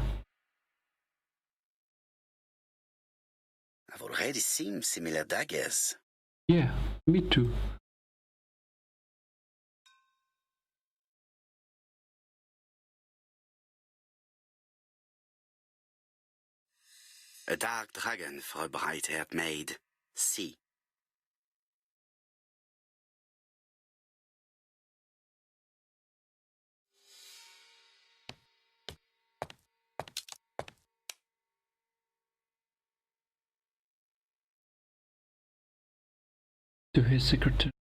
I've already seen similar daggers. Yeah, me too. A dark dragon for a bright-haired maid. C. To his secretary.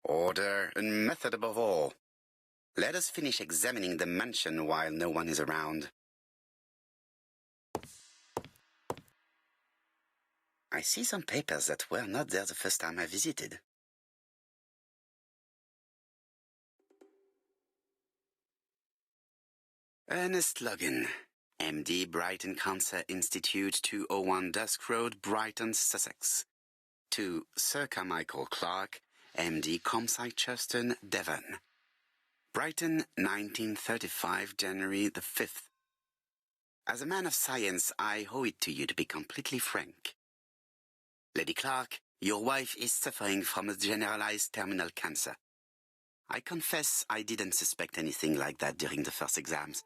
Order and method above all. Let us finish examining the mansion while no one is around. I see some papers that were not there the first time I visited. Ernest Logan, MD, Brighton Cancer Institute, 201 Dusk Road, Brighton, Sussex. To Sir Carmichael Clark, MD, Comside Churton, Devon. Brighton, 1935, January the 5th. As a man of science, I owe it to you to be completely frank. Lady Clark, your wife is suffering from a generalized terminal cancer. I confess I didn't suspect anything like that during the first exams.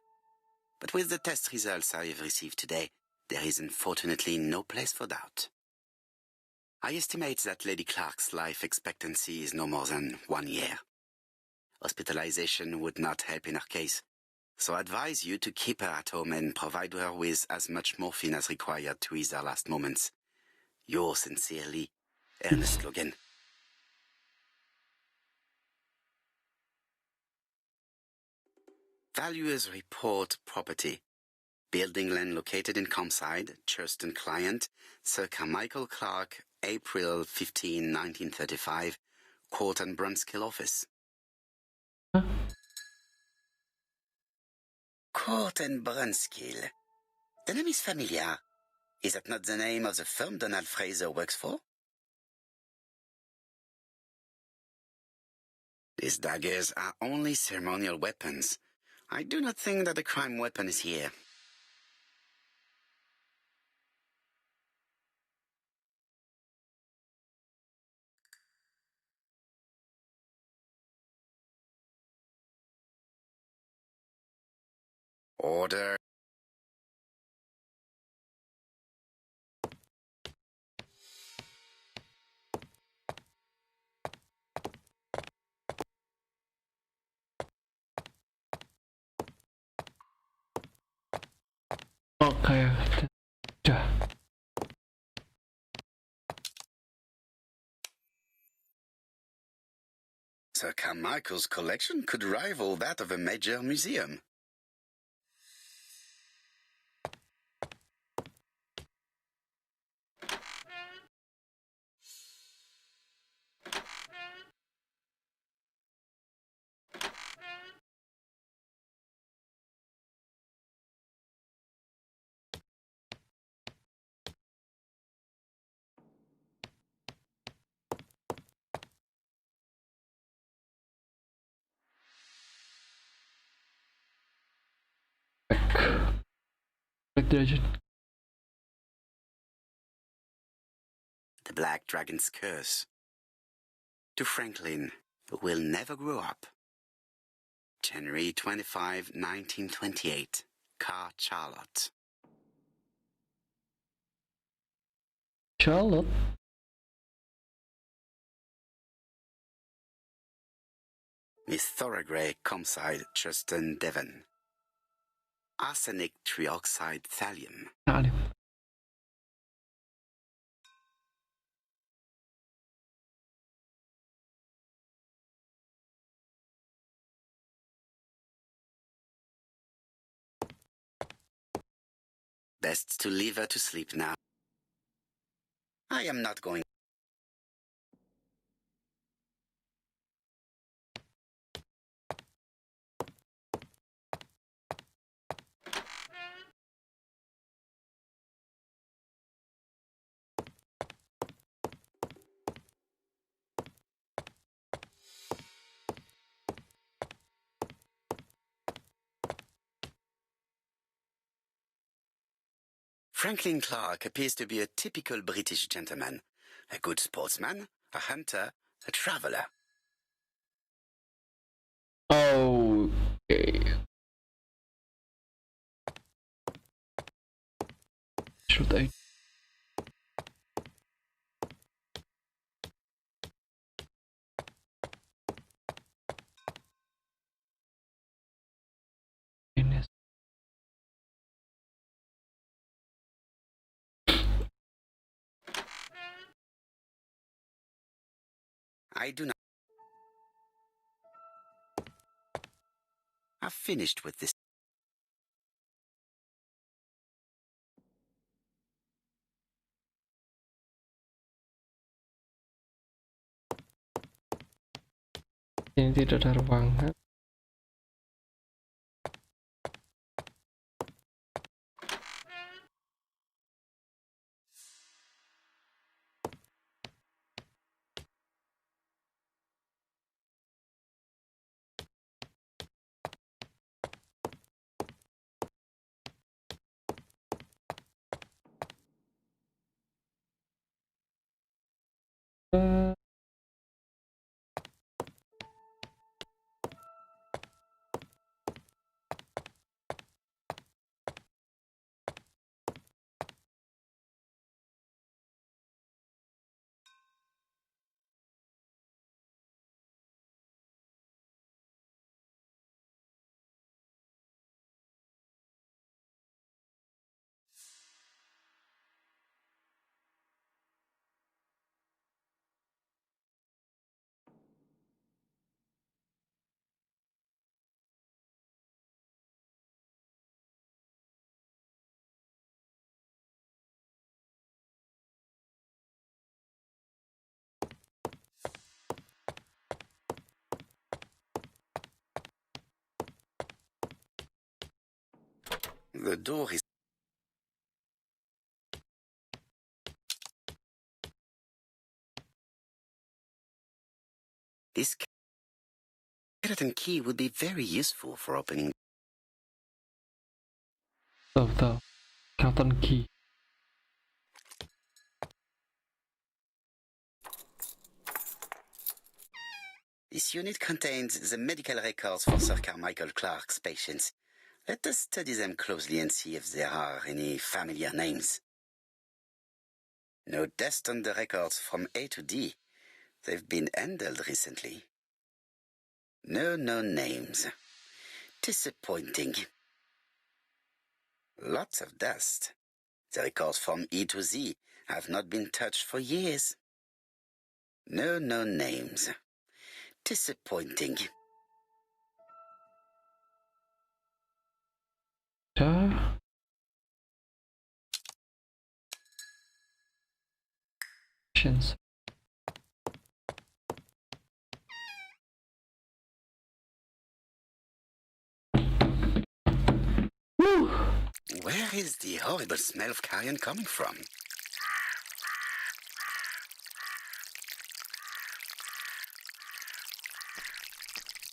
But with the test results I have received today, there is unfortunately no place for doubt. I estimate that Lady Clark's life expectancy is no more than 1 year. Hospitalization would not help in her case, so I advise you to keep her at home and provide her with as much morphine as required to ease her last moments. Yours sincerely, Ernest Logan. Valuers report property. Building land located in Comside, Churston client, Sir Carmichael Clark, April 15, 1935, Court and Brunskill office. Huh? Court and Brunskill. The name is familiar. Is that not the name of the firm Donald Fraser works for? These daggers are only ceremonial weapons. I do not think that the crime weapon is here. Order. Oke, udah. Sir Carmichael's collection could rival that of a major museum. Back derajat. The Black Dragon's Curse. To Franklin, who will never grow up. January 25, 1928. Car Charlotte. Charlotte. Miss Thoroughgrey Comside Justin Devon. Arsenic trioxide thallium. Nah, Best to leave her to sleep now. I am not going. Franklin Clark appears to be a typical British gentleman. A good sportsman, a hunter, a traveler. okay. Should I? Ini. I do not. I've finished with this. Ini tidak ada ruangan. The door is This skeleton key would be very useful for opening. The skeleton key. This unit contains the medical records for Sir Carmichael Clark's patients. Let us study them closely and see if there are any familiar names. No dust on the records from A to D. They've been handled recently. No known names. Disappointing. Lots of dust. The records from E to Z have not been touched for years. No known names. Disappointing. Patience. Woo! Where is the horrible smell of carrion coming from?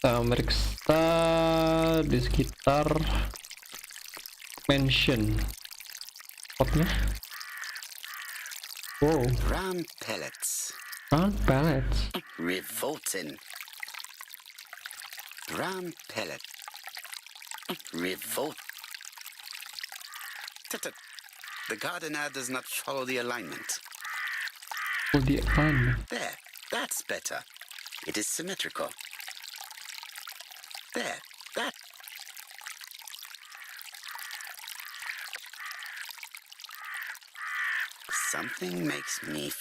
Kita meriksa di sekitar mansion. Spotnya. Wow, Round pellets. round pallets. Revolting. Brown pellet. Revolt. Tut-tut. The gardener does not follow the alignment. Oh, the alignment. There, that's better. It is symmetrical. There, that. Something makes me...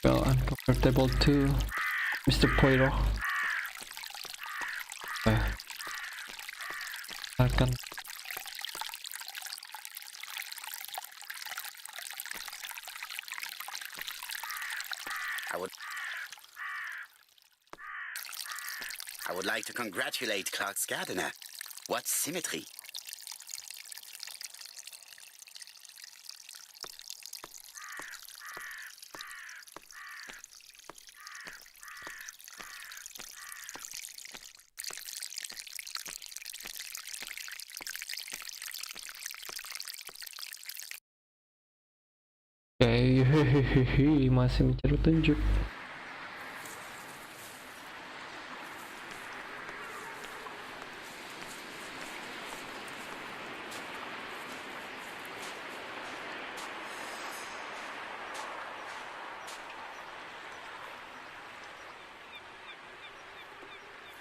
Well, uncomfortable too, Mr. Poirot. Akan I would like to congratulate Clark's gardener. What symmetry. hehehe, masih mencari petunjuk.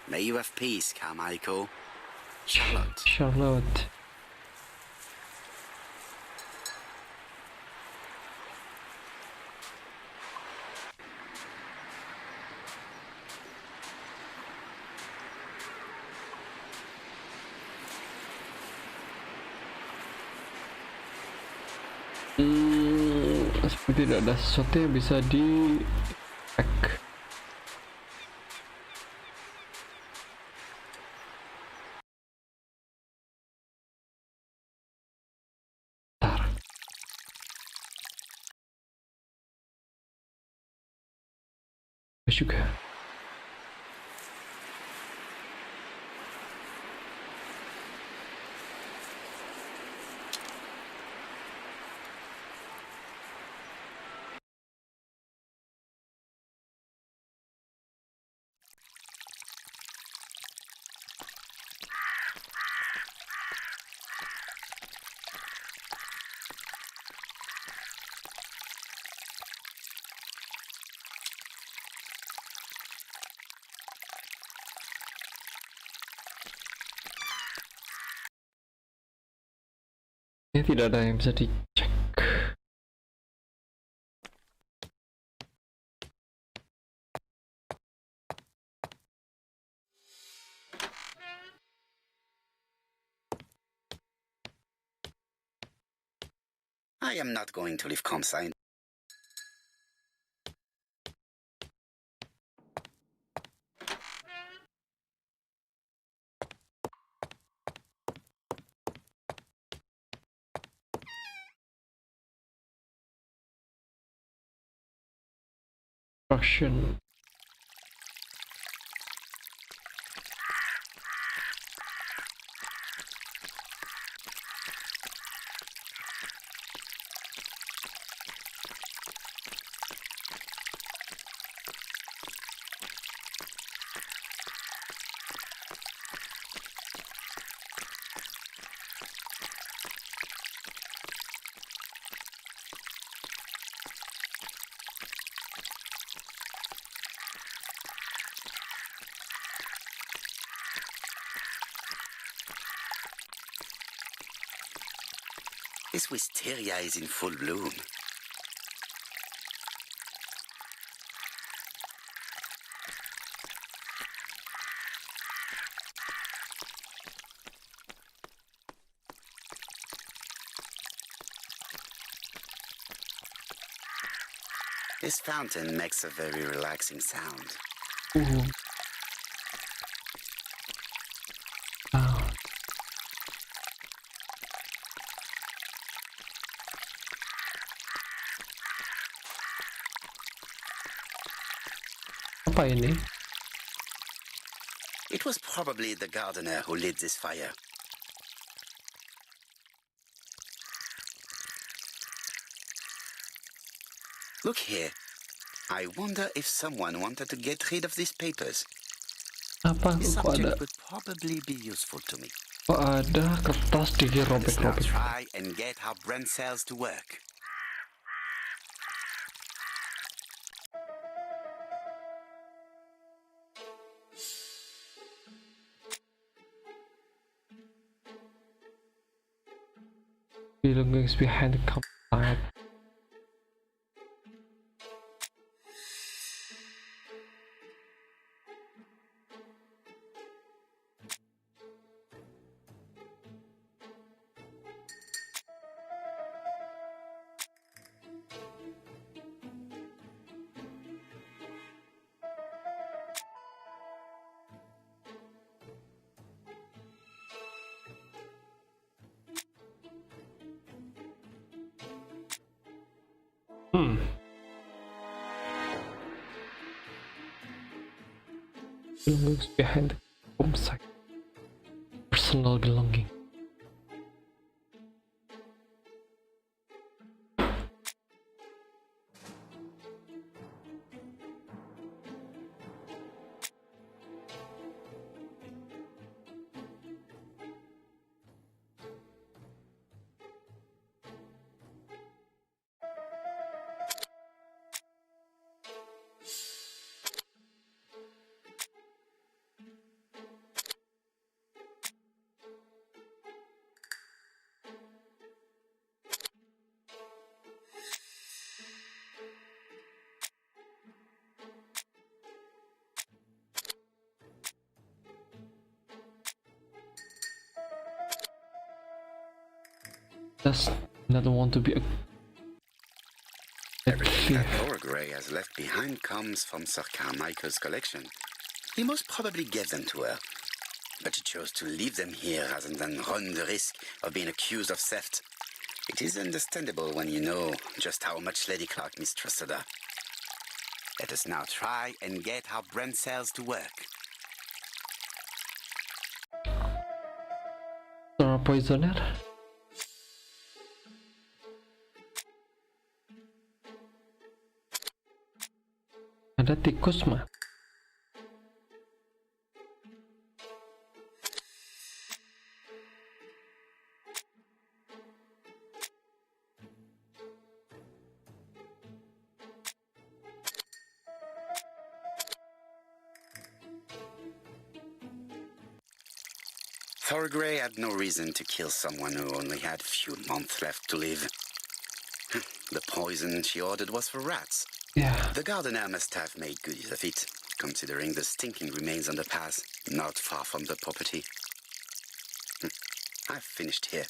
May you have peace, Carmichael. Charlotte. Charlotte. Seperti tidak ada sesuatu yang bisa di hack. Juga ini tidak ada yang bisa dicek. I am not going to leave Comside. construction. This wisteria is in full bloom. This fountain makes a very relaxing sound. Wow. Apa ini? It was probably the gardener who lit this fire. Look here. I wonder if someone wanted to get rid of these papers. Apa? This Kok ada? subject would probably be useful to me. Kok ada kertas Let's now dirobek-robek? try and get our brain cells to work. Belongings behind the campsite. Belongings behind the campsite. Personal belonging. Does not want to be a Everything that Laura Gray has left behind comes from Sir Carmichael's collection. He most probably gave them to her, but she chose to leave them here rather than run the risk of being accused of theft. It is understandable when you know just how much Lady Clark mistrusted her. Let us now try and get our brain cells to work. Star poisoner. Ada tikus mah. Thorgray had no reason to kill someone who only had few months left to live. The poison she ordered was for rats. Yeah. The gardener must have made good use of it, considering the stinking remains on the path, not far from the property. I've finished here.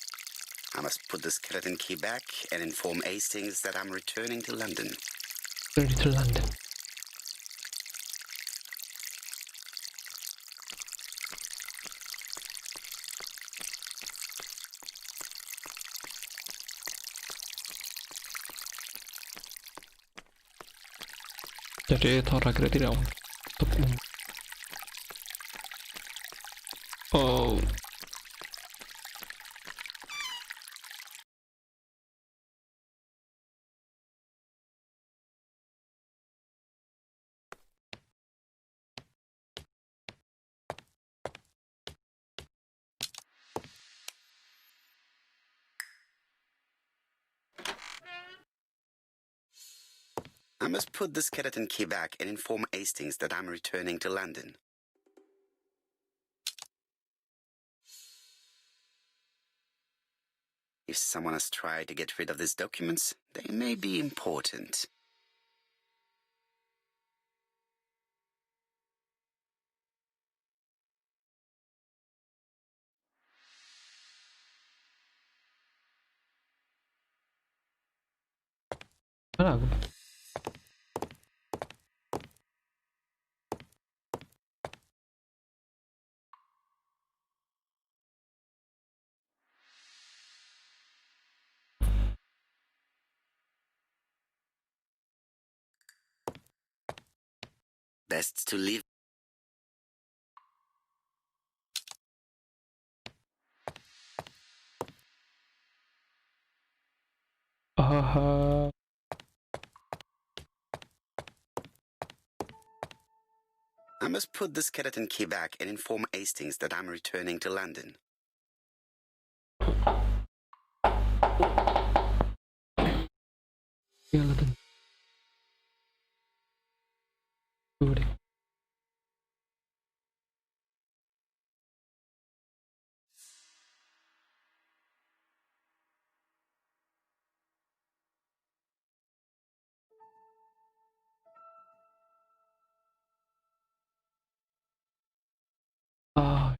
I must put the skeleton key back and inform Hastings that I'm returning to London. Ready to London. Jadi Thora tidak untuk oh I must put the skeleton key back and inform Hastings that I'm returning to London. If someone has tried to get rid of these documents, they may be important. mana aku? Best to leave. I must put the skeleton key back and inform Hastings that I'm returning to London. Skeleton. Good. Ah,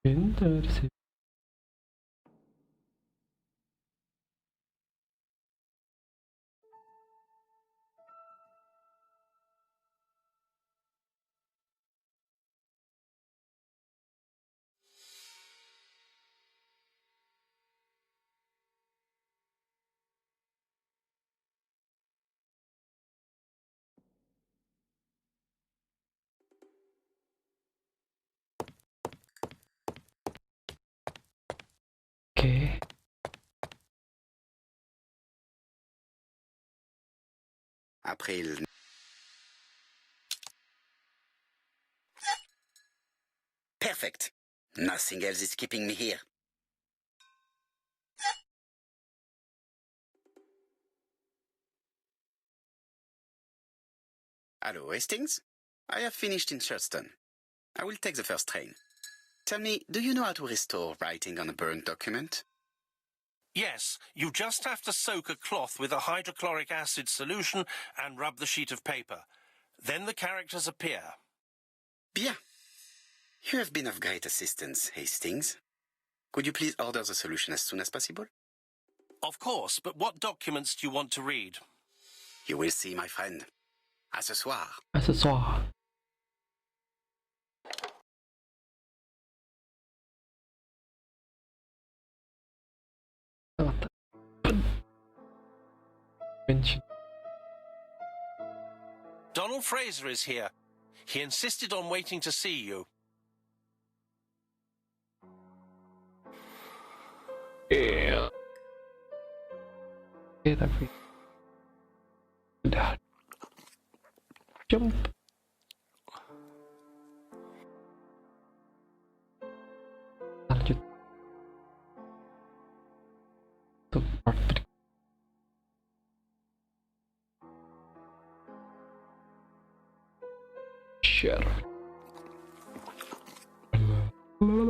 pintar sih. Oke. April. Perfect. Nothing else is keeping me here. Hello, Hastings? I have finished in Churston. I will take the first train. Tell me, do you know how to restore writing on a burned document? Yes, you just have to soak a cloth with a hydrochloric acid solution and rub the sheet of paper. Then the characters appear. Bien. You have been of great assistance, Hastings. Could you please order the solution as soon as possible? Of course, but what documents do you want to read? You will see, my friend. À ce soir. À ce soir. Mention. Donald Fraser is here. He insisted on waiting to see you. Yeah. Oke, tapi udah jump. Lanjut untuk part